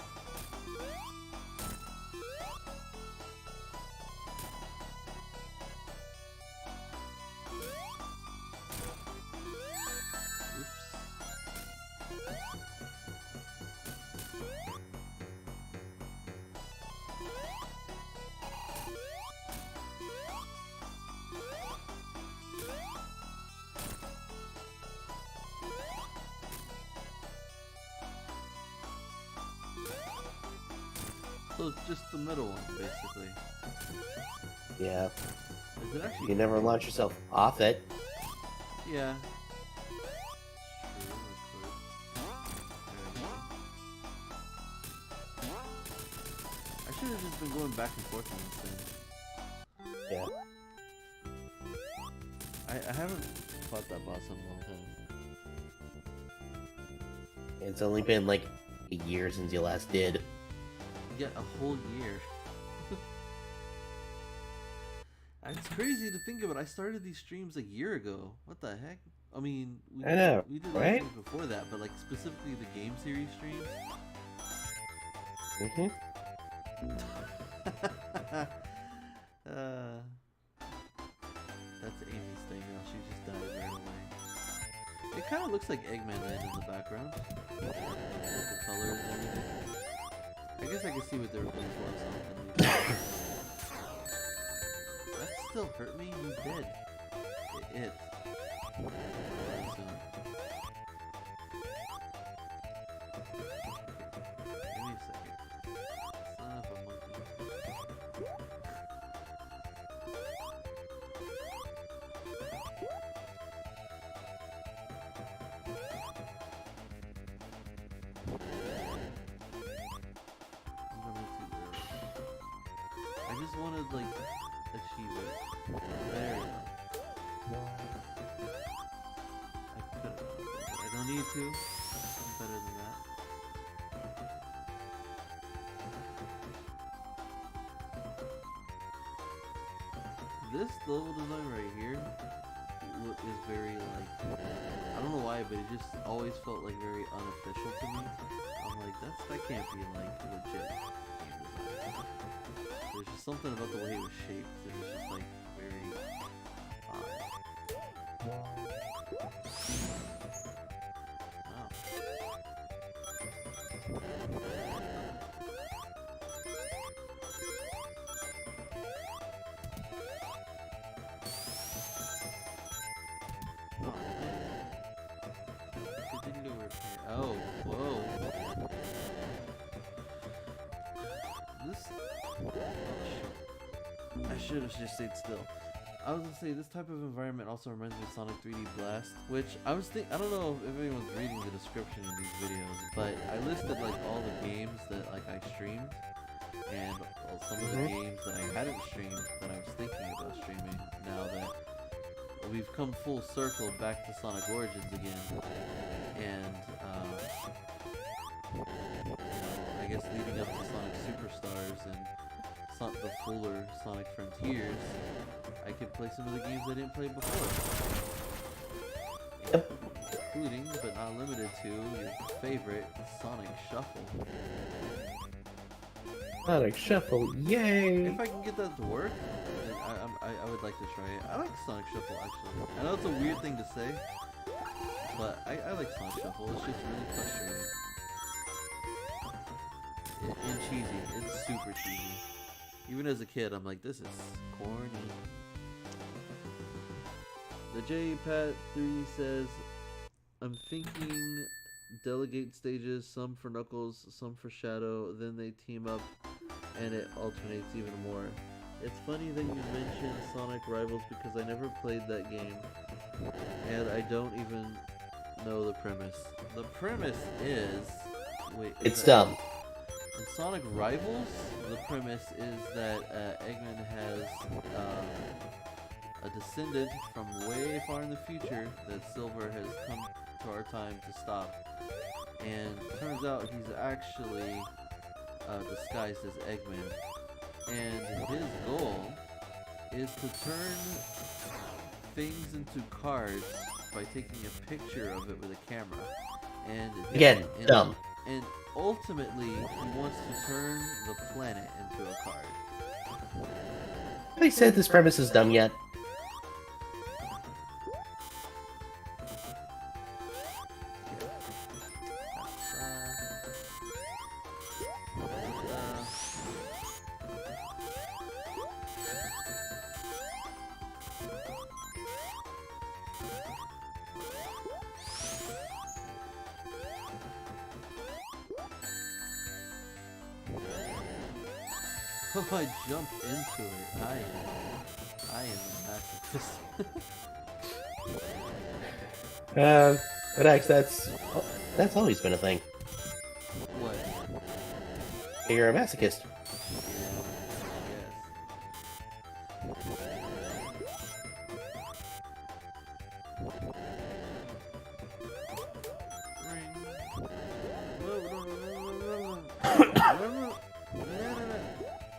So it's just the middle one, basically. Yeah. Is it actually? You never launch yourself off it. Yeah. I should have just been going back and forth on this thing. Yeah. I haven't fought that boss in a long time. It's only been like a year since you last did. Yeah, a whole year. It's crazy to think about. I started these streams a year ago. What the heck? I mean, I know, we did right? things before that, but like specifically the game series streams. That's Amy's thing now. She just died right away. It kind of looks like Eggman Land in the background. With the colors and everything. I guess I can see what they were going for. That still hurt me? He's dead. It. Give me a second. Son of a monkey. I'm going too early. I just wanted like achieve it. There we go. I could. I don't need to. I'm better than that. This level design right here is very like, I don't know why, but it just always felt like very unofficial to me. I'm like, that can't be like legit game design. There's just something about the way it was shaped that was just like very odd. Wow. Oh, whoa. This. Oh, shit. I should have just stayed still. I was gonna say this type of environment also reminds me of Sonic 3D Blast, which I don't know if anyone's reading the description in these videos, but I listed like all the games that like I streamed, and some of the games that I hadn't streamed that I was thinking about streaming. Now that we've come full circle back to Sonic Origins again, and I guess leading up to Sonic Superstars and the fuller Sonic Frontiers, I could play some of the games I didn't play before. Including, but not limited to, your favorite Sonic Shuffle. Sonic Shuffle, yay! If I can get that to work, then I would like to try it. I like Sonic Shuffle actually. I know it's a weird thing to say, but I like Sonic Shuffle. It's just really frustrating. And cheesy. It's super cheesy. Even as a kid, I'm like, this is corny. The JPat3 says, I'm thinking delegate stages, some for Knuckles, some for Shadow, then they team up and it alternates even more. It's funny that you mentioned Sonic Rivals because I never played that game and I don't even know the premise. The premise is... Wait, It's dumb. In Sonic Rivals, the premise is that Eggman has a descendant from way far in the future that Silver has come to our time to stop. And turns out he's actually disguised as Eggman. And his goal is to turn things into cards by taking a picture of it with a camera. And Again, dumb. And ultimately, he wants to turn the planet into a card. Have they said this premise is dumb yet? I jumped into it. I am a masochist. But X, that's always been a thing. What? You're a masochist.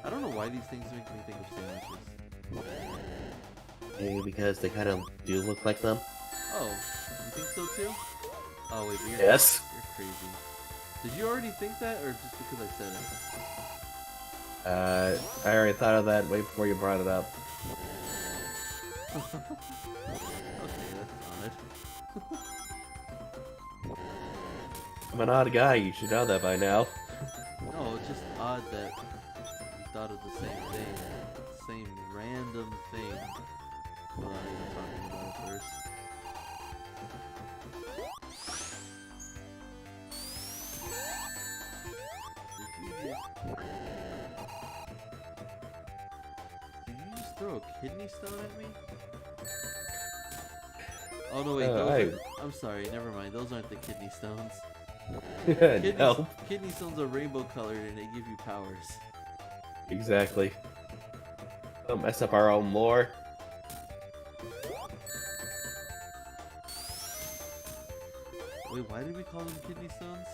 I don't know why these things make me think of sandwiches. Maybe because they kind of do look like them. Oh, you think so too? Oh wait, but Yes. You're crazy. Did you already think that, or just because I said it? I already thought of that way before you brought it up. Okay, that's odd. I'm an odd guy, you should know that by now. No, it's just odd that you thought of the same thing. Same random thing. without even talking about it first. Did you just throw a kidney stone at me? Oh no, wait, I'm sorry, never mind. Those aren't the kidney stones. No. Kidney stones are rainbow colored and they give you powers. Exactly. Don't mess up our own lore. Wait, why did we call them kidney stones?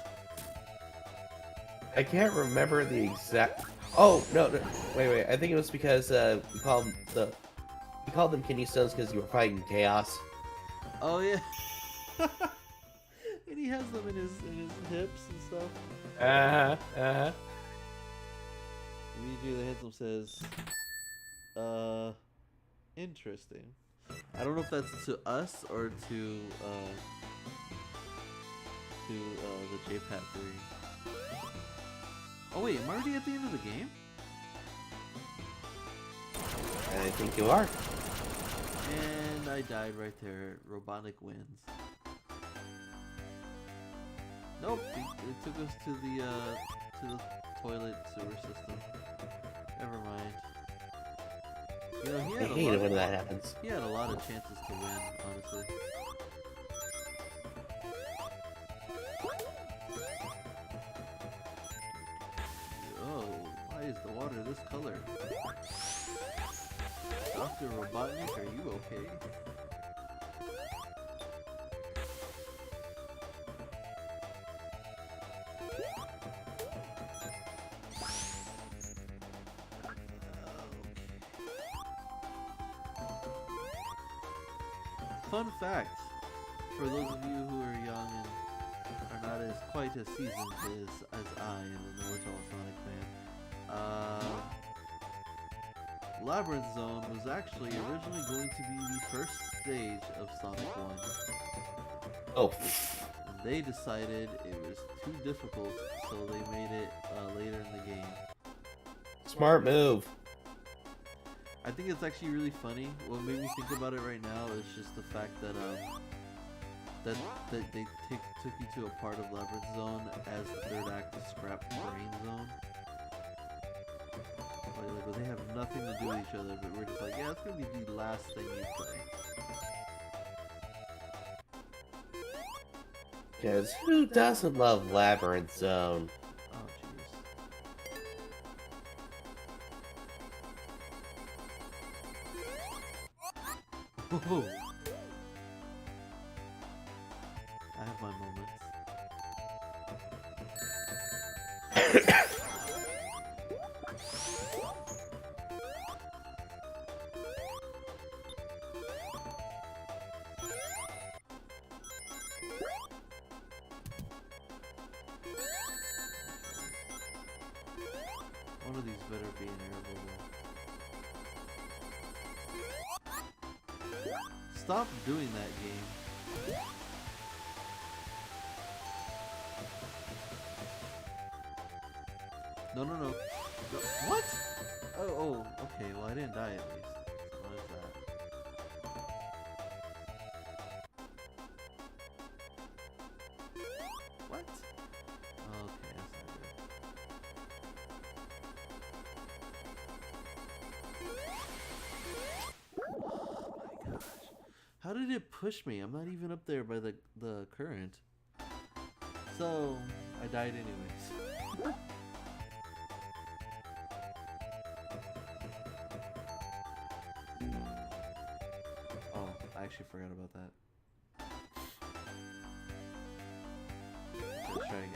I can't remember the exact. Oh no, no. Wait. I think it was because we called them kidney stones because you were fighting chaos. Oh yeah. And he has them in his hips and stuff. Immediately the handsome says, interesting. I don't know if that's to us or to the JPAT 3. Oh wait, am I already at the end of the game? I think you are. And I died right there. Robotnik wins. Nope, it took us to the toilet sewer system. Never mind. You know, I hate it when that happens. He had a lot of chances to win, honestly. Oh, why is the water this color? Dr. Robotnik, are you okay? Fun fact, for those of you who are young and are not as quite as seasoned as I am, the know-it-all Sonic fan, Labyrinth Zone was actually originally going to be the first stage of Sonic 1. Oh. And they decided it was too difficult, so they made it later in the game. Smart move. I think it's actually really funny. What made me think about it right now is just the fact that that they took you to a part of Labyrinth Zone as the third act of Scrap Brain Zone. Like they have nothing to do with each other, but we're just like, yeah, it's gonna be the last thing you play. Because who doesn't love Labyrinth Zone? Oh jeez. Whoa. I have my moments. One of these better be an air bubble. Stop doing that game. No. What? Oh, okay. Well, I didn't die at least. What is that? What? Okay, that's not good. Oh my gosh. How did it push me? I'm not even up there by the current. So, I died anyways. Oh, I actually forgot about that. Let's try again.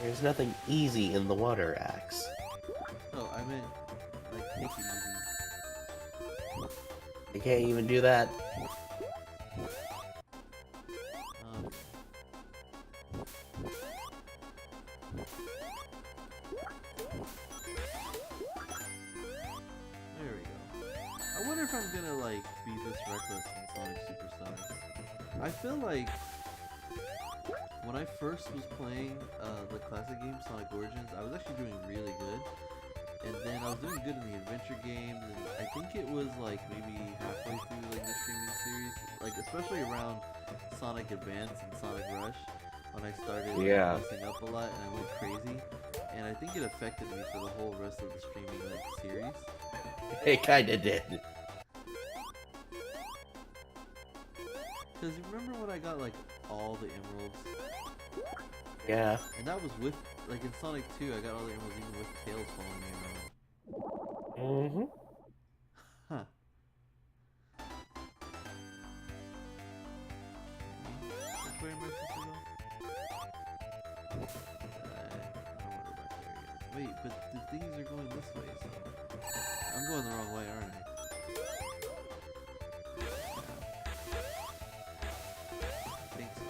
There's nothing easy in the water axe. Oh, I meant like take it easy. You can't even do that. There we go. I wonder if I'm gonna like be this reckless in Sonic Superstars. I feel like when I first was playing the classic game Sonic Origins, I was actually doing really good. And then I was doing good in the adventure games, and I think it was like maybe halfway through like the streaming series, like especially around Sonic Advance and Sonic Rush, when I started like, messing up a lot and I went crazy, and I think it affected me for the whole rest of the streaming like series. It kinda did. Cause you remember when I got like all the emeralds? Yeah. And that was with like in Sonic 2, I got all the emeralds even with Tails following me around. Mm-hmm. Huh. Which way am I supposed to go? I don't want to go back there again. Wait, but the things are going this way, so I'm going the wrong way, aren't I? Think so.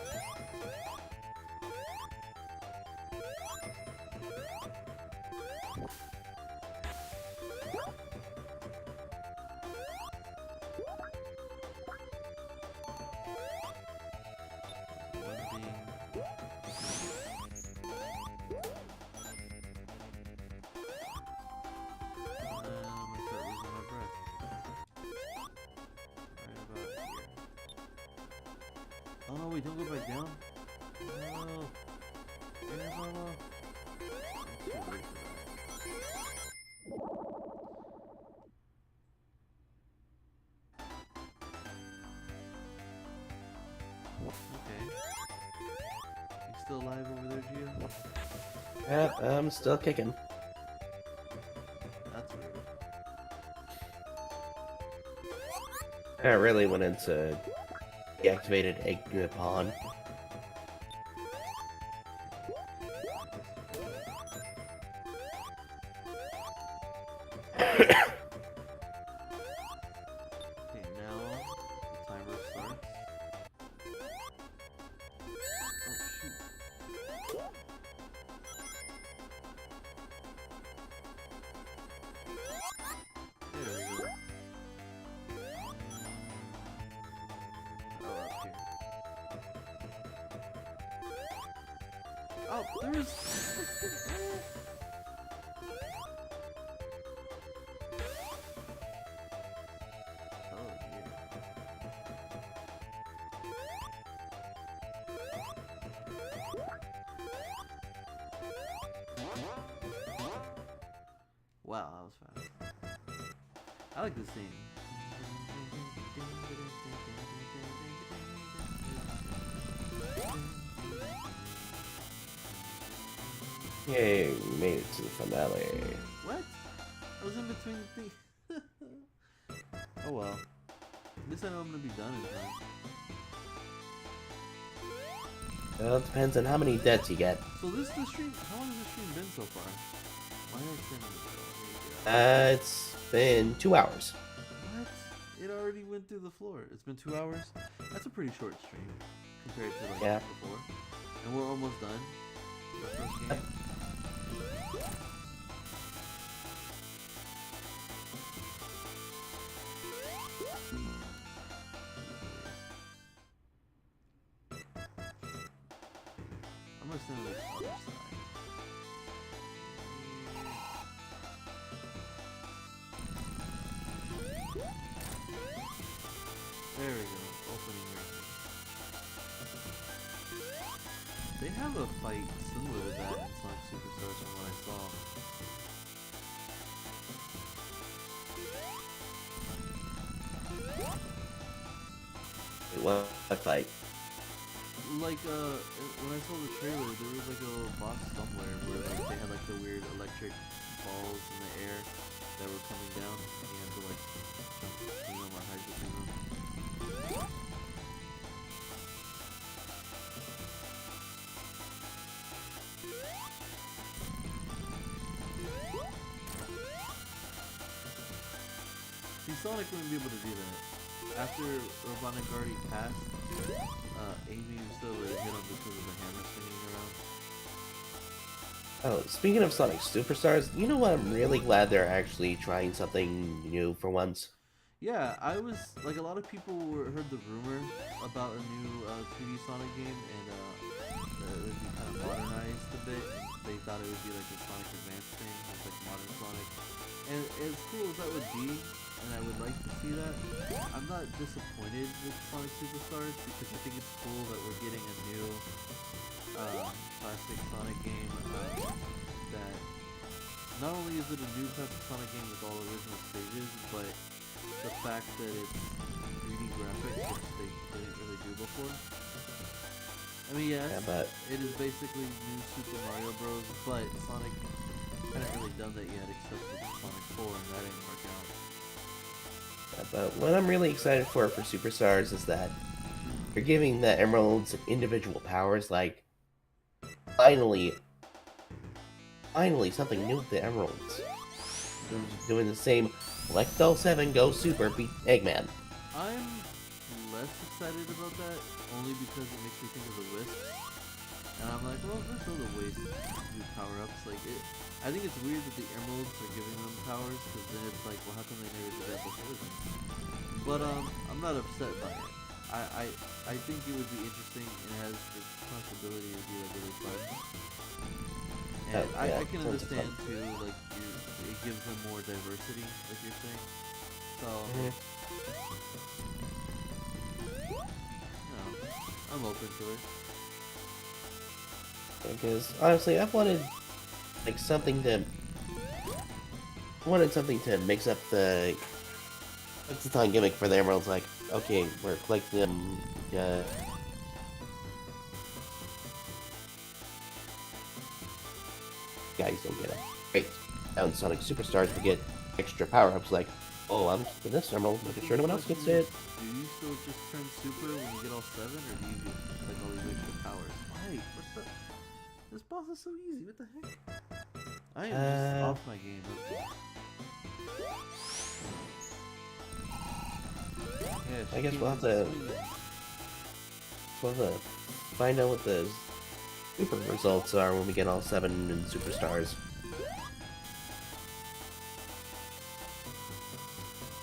Oh no, wait, don't go back down. No. Yeah, Mama. I'm too late for that. Okay. You still alive over there, Gio? Yep, I'm still kicking. That's rude. I really went into deactivated egg pawn. Okay, now the timer starts. Oh shoot. There we go. Oh, up here. Oh, there's... Oh, dear. Wow, that was fast. I like this scene. Yay, we made it to the finale. What? I was in between the things. Oh well. At least I know I'm gonna be done in time. Well, it depends on how many deaths you get. So this the stream. How long has the stream been so far? Why did I send it? It's been 2 hours. What? It already went through the floor. It's been 2 hours. That's a pretty short stream compared to like before. And we're almost done. The first game. I'm gonna send it to the other side. There we go. Opening right here. They have a fight similar to that in Sonic Superstars from what I saw. Wait, what fight? Like, when I saw the trailer, there was like a little boss somewhere where like they had like the weird electric balls in the air that were coming down, and you had to like jump between them or hide between them. Sonic wouldn't be able to do that. After Robotnik already passed, Amy was still able to hit him because of the hammer swinging around. Oh, speaking of Sonic Superstars, you know what? I'm really glad they're actually trying something new for once. Yeah, I was like a lot of people heard the rumor about a new 3D Sonic game, and it would be kind of modernized a bit. They thought it would be like a Sonic Advance thing, with like modern Sonic. And as cool as that would be, and I would like to see that, I'm not disappointed with Sonic Superstars because I think it's cool that we're getting a new classic Sonic game that not only is it a new classic Sonic game with all original stages, but the fact that it's 3D graphics, which they didn't really do before. I mean, yes, Yeah, but it is basically new Super Mario Bros., but Sonic hadn't really done that yet except with Sonic 4, and that didn't work out. Yeah, but what I'm really excited for Superstars is that you're giving the emeralds individual powers. Like, finally something new with the emeralds. They're doing the same. Select all 7, go super, beat Eggman. I'm less excited about that, only because it makes me think of the Wisps. And I'm like, well, there's other ways to do power-ups. Like, I think it's weird that the emeralds are giving them powers, because then it's like, well, how come they never did that before then? But, I'm not upset by it. I think it would be interesting, and it has the possibility to be, like, really fun. And yeah, I can tons of understand, fun. too, like, it gives them more diversity, like you're saying. So, you know, I'm open to it. Because honestly, I've wanted like something to mix up the time gimmick for the emeralds. Like, okay, we're collecting them. Guys don't get it. Great. Now in Sonic Superstars, we get extra power-ups. Like, oh, I'm keeping this emerald, making sure no one else gets it. Do you still just turn super when you get all 7, or do you get like all these extra powers? Why? What the? This boss is so easy. What the heck? I am just off my game. Yeah, I guess we'll have to find out what the super results are when we get all 7 in Superstars.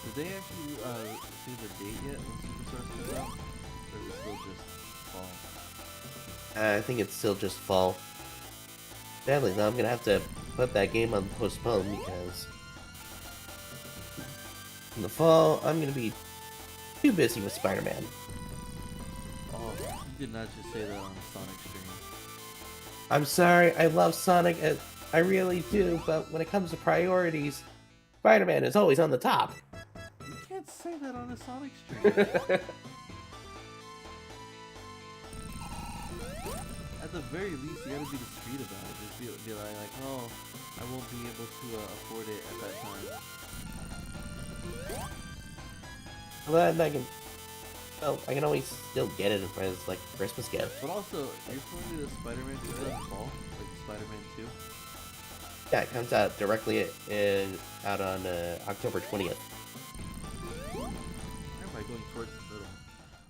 Did they actually see the date yet when Superstars comes out? Or is it still just fall? I think it's still just fall. Sadly, though, I'm gonna have to put that game on postpone because in the fall I'm gonna be too busy with Spider-Man. Oh, you did not just say that on a Sonic stream. I'm sorry, I love Sonic, I really do, but when it comes to priorities, Spider-Man is always on the top. You can't say that on a Sonic stream. At the very least, you gotta be discreet about it. Just be like, oh, I won't be able to afford it at that time. Well, then I can always still get it as like a Christmas gift. But also, you're telling me that Spider-Man comes out in the fall? Like Spider-Man 2? Yeah, it comes out directly out on October 20th. Why am I going towards the middle?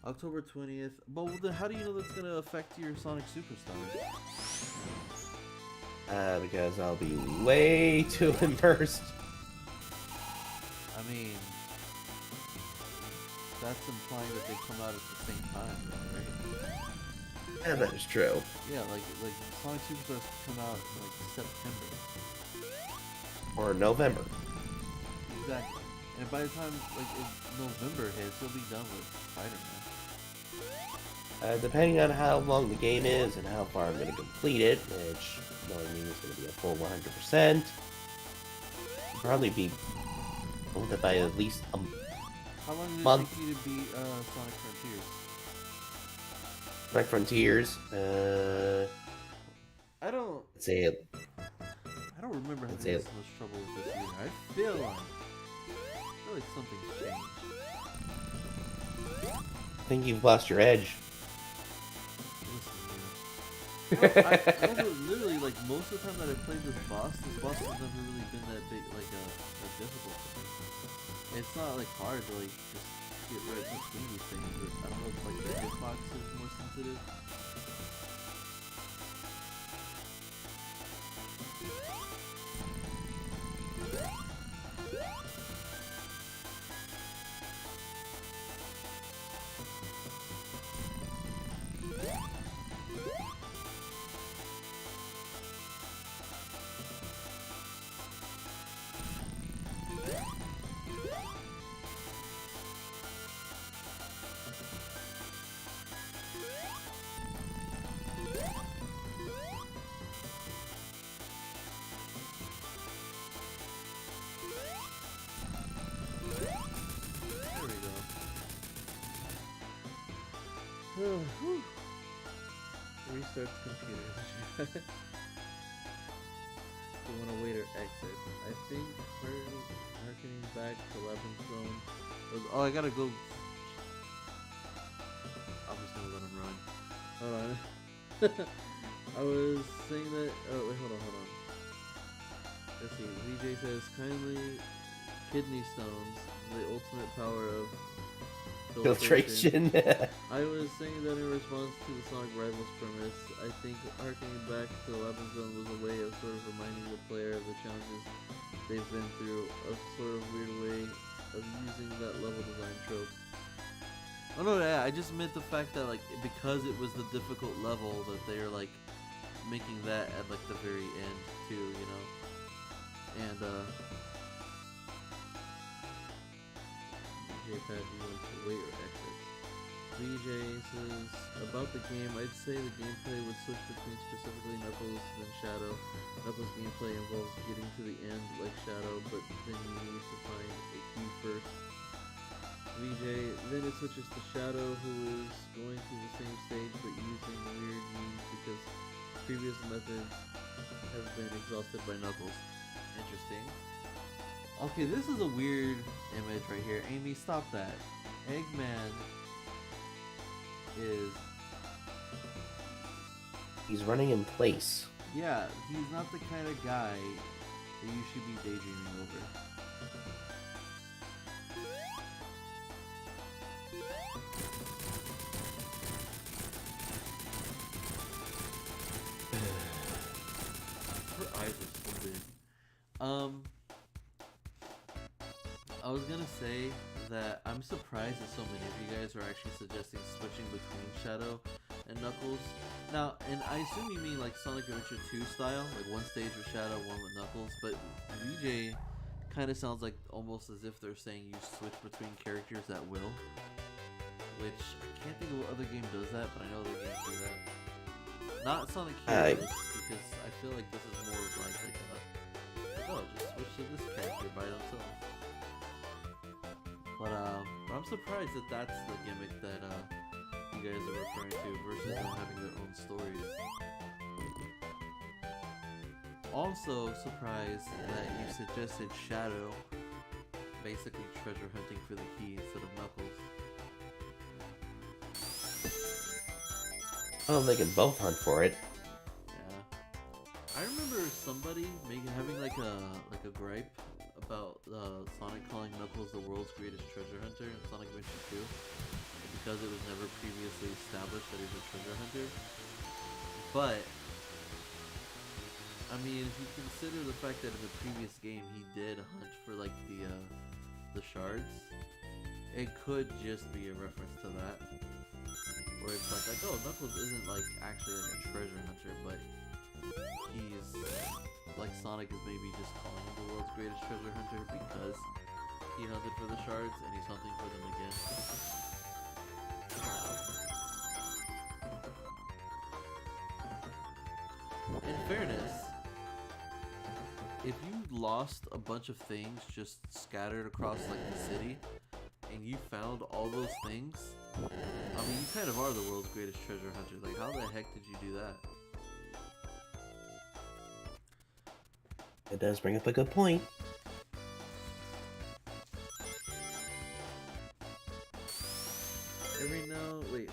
October 20th. But then how do you know that's gonna affect your Sonic Superstars? Because I'll be way too immersed. I mean, that's implying that they come out at the same time, right? Yeah, that is true. Yeah, like Sonic Superstars come out in like September. Or November. Exactly. And by the time like if November hits, you'll be done with Spider-Man. Depending on how long the game is and how far I'm going to complete it, which knowing me is going to be a full 100%, probably be with it by at least a How long did it month. take you to beat Sonic Frontiers? Sonic Frontiers, I don't say remember having say this much trouble with this either. I feel like something's changed. I think you've lost your edge. Listen, I also literally like most of the time that I played this boss has never really been that big, like difficult for me. It's not like hard to like just get right between these things, but I don't know if like the hitbox is more sensitive. There we go. Whew. Restart the computer. You want to wait or exit? I think harkening back to 11th zone was. Oh, I gotta go. I'm just gonna let him run. Hold on. I was saying that. Oh, wait, hold on. Let's see. VJ says kindly kidney stones, the ultimate power of Filtration. I was saying that in response to the Sonic Rivals premise, I think harkening back to the 11th zone was a way of sort of reminding the player of the challenges they've been through, a sort of weird way of using that level design trope. Oh no, yeah, I just meant the fact that like because it was the difficult level that they are like making that at like the very end too, you know, and J-Pad, you want to wait or exit? VJ says, about the game, I'd say the gameplay would switch between specifically Knuckles and Shadow. Knuckles' gameplay involves getting to the end like Shadow, but then you need to find a key first. VJ, then it switches to Shadow, who is going through the same stage but using weird means because previous methods have been exhausted by Knuckles. Interesting. Okay, this is a weird image right here. Amy, stop that. Eggman is... He's running in place. Yeah, he's not the kind of guy that you should be daydreaming over. Her eyes are so big. I was gonna say that I'm surprised that so many of you guys are actually suggesting switching between Shadow and Knuckles. Now, and I assume you mean like Sonic Adventure 2 style, like one stage with Shadow, one with Knuckles, but VJ kind of sounds like almost as if they're saying you switch between characters at will, which I can't think of what other game does that, but I know other games do that. Not Sonic Heroes, because I feel like this is more like oh, just switch to this character by themselves. But I'm surprised that that's the gimmick that you guys are referring to versus them having their own stories. Also surprised that you suggested Shadow, basically treasure hunting for the key instead of Knuckles. Well, they can both hunt for it. Yeah. I remember somebody having like a gripe about Sonic calling Knuckles the world's greatest treasure hunter in Sonic Adventure 2 because it was never previously established that he's a treasure hunter. But I mean, if you consider the fact that in the previous game he did hunt for like the shards, it could just be a reference to that. Where it's like oh, Knuckles isn't like actually like a treasure hunter, but he's like Sonic is maybe just calling him the world's greatest treasure hunter because he hunted for the shards and he's hunting for them again. In fairness, if you lost a bunch of things just scattered across like the city and you found all those things, I mean, you kind of are the world's greatest treasure hunter. Like, how the heck did you do that? It does bring up a good point. Every now and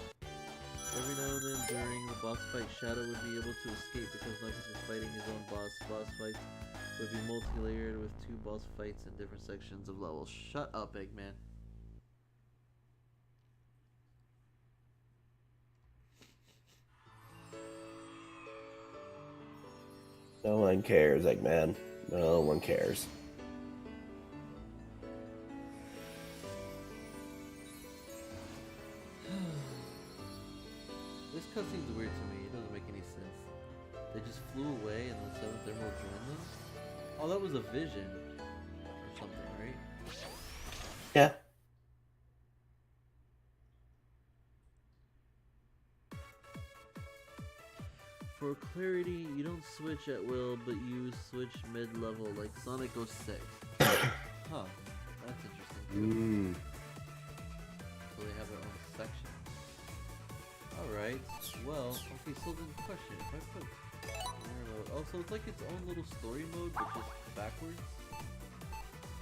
then during the boss fight, Shadow would be able to escape because Knuckles was fighting his own boss. Boss fights Would be multi-layered with 2 boss fights in different sections of levels. Shut up, Eggman. No one cares, Eggman. No one cares. This cutscene's weird to me. It doesn't make any sense. They just flew away and then 7th Emerald joined them? Oh, that was a vision. Or something, right? Yeah. For clarity, you don't switch at will, but you switch mid-level like Sonic 06. Huh. That's interesting. So they have their own section. Alright. Well, okay, so then question. If I put mirror mode... Oh, so it's like its own little story mode, but just backwards?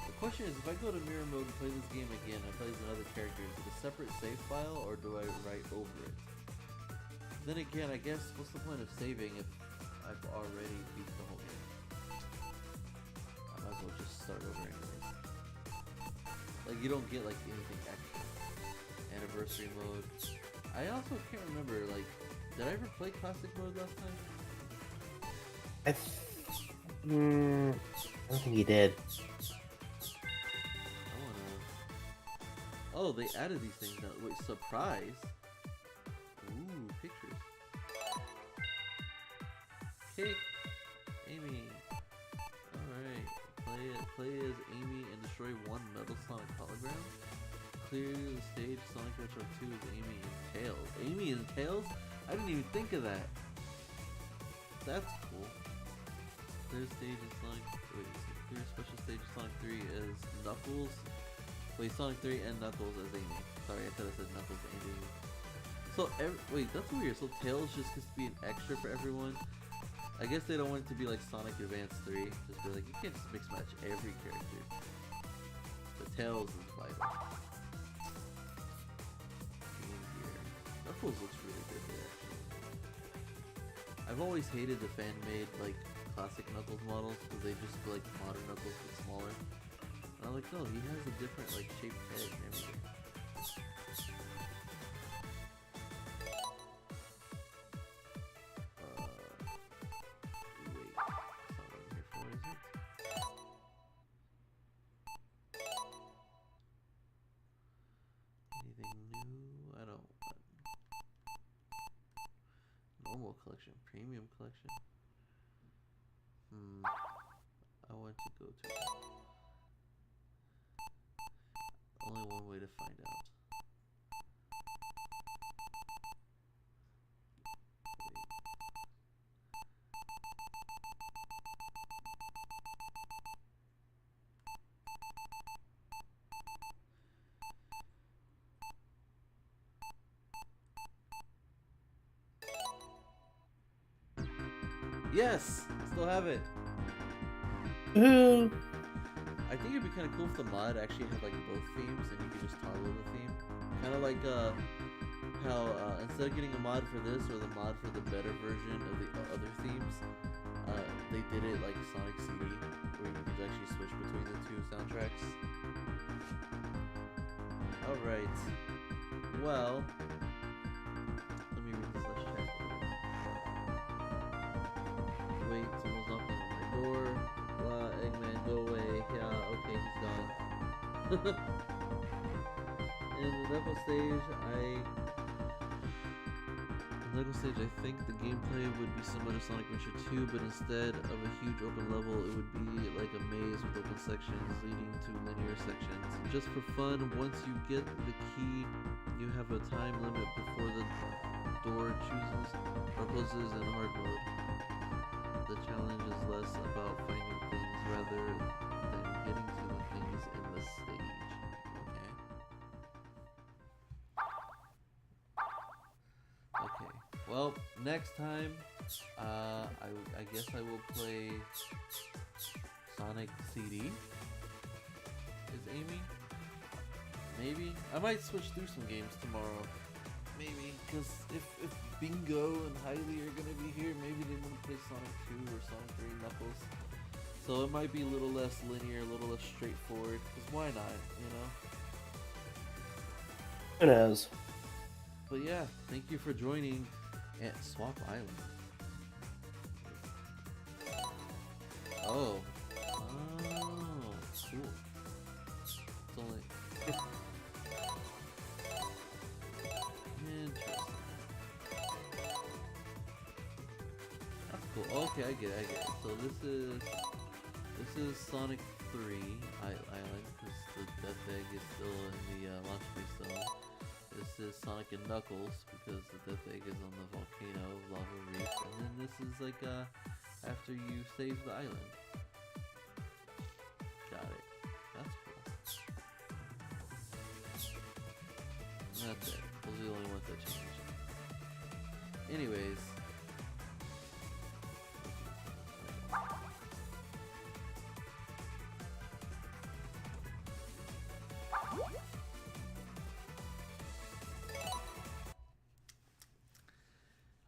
The question is, if I go to mirror mode and play this game again and play as another character, is it a separate save file, or do I write over it? Then again, I guess, what's the point of saving if I've already beat the whole game? I might as well just start over anyways. Like, you don't get, like, anything extra. Anniversary mode. I also can't remember, like, did I ever play classic mode last time? I don't think you did. I wanna... Oh, they added these things now. Wait, surprise? Ooh, pictures. Cake! Amy! Alright. Play as Amy and destroy 1 Metal Sonic hologram. Clear the stage Sonic Retro 2 is Amy and Tails. Amy and Tails? I didn't even think of that. That's cool. Clear stage is Sonic... Wait, clear special stage of Sonic 3 as Knuckles. Wait, Sonic 3 and Knuckles as Amy. Sorry, I thought I said Knuckles and Amy. So, wait, that's weird. So Tails just gets to be an extra for everyone? I guess they don't want it to be like Sonic Advance 3. Just be like, you can't just mix match every character. But Tails is vital. Knuckles looks really good there, actually. I've always hated the fan-made, like, classic Knuckles models, because they just feel like modern Knuckles, but smaller. And I'm like, no, he has a different, like, shaped head and everything. Wait, that's not what I'm here for, is it? Anything new? I don't... Normal collection, premium collection. I want to go to only one way to find out. Yes! Still have it. I think it'd be kind of cool if the mod actually had like both themes and you could just toggle the theme. Kind of like how instead of getting a mod for this or the mod for the better version of the other themes, they did it like Sonic CD where you could actually switch between the 2 soundtracks. Alright. Well, let me read this last chat. Wait, someone's knocking on my door. Eggman, go away. Yeah, okay, he's gone. In the Knuckles stage, I think the gameplay would be similar to Sonic Adventure 2, but instead of a huge open level, it would be like a maze with open sections leading to linear sections. Just for fun, once you get the key, you have a time limit before the door chooses or closes in hard mode. The challenge is less about finding things rather than getting to the things in the stage. Okay. Okay. Well, next time, I guess I will play Sonic CD. Is Amy? Maybe. I might switch through some games tomorrow. Maybe, because if Bingo and Hylie are gonna be here, maybe they want to play Sonic 2 or Sonic 3 Knuckles. So it might be a little less linear, a little less straightforward. Because why not, you know? Who knows? But yeah, thank you for joining at Swap Island. Oh. Oh, cool. It's only... Interesting. That's cool. Okay, I get it. So this is Sonic 3 Island, because the Death Egg is still in the launch base zone. This is Sonic and Knuckles, because the Death Egg is on the volcano lava reef. And then this is like after you save the island. Got it. That's cool. That's it. Those are the only ones that change. Anyways.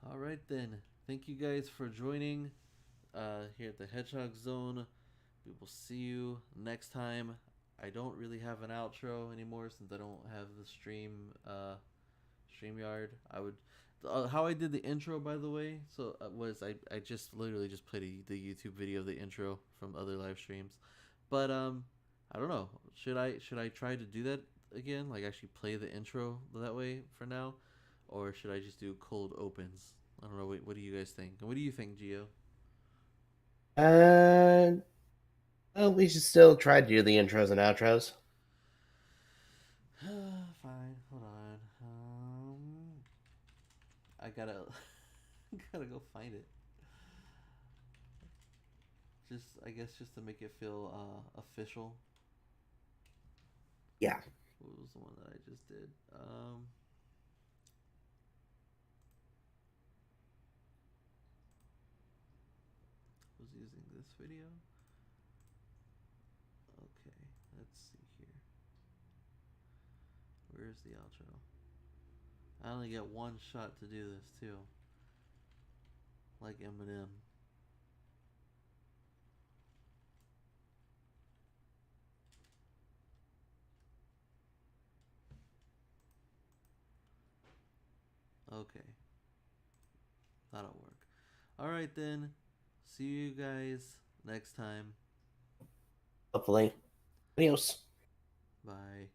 Alright then. Thank you guys for joining here at the Hedgehog Zone. We will see you next time. I don't really have an outro anymore since I don't have the StreamYard. I would how I did the intro, by the way, so was I just literally just played the YouTube video of the intro from other live streams. But I don't know. Should I try to do that again? Like actually play the intro that way for now, or should I just do cold opens? I don't know. What do you guys think? And what do you think, Gio? Well, we should still try to do the intros and outros. Fine. Hold on. I gotta gotta go find it. I guess just to make it feel official. Yeah. What was the one that I just did? Was using this video. Okay, let's see here. Where's the outro? I only get one shot to do this too. Like Eminem. Okay. That'll work. Alright then. See you guys next time. Hopefully. Adios. Bye.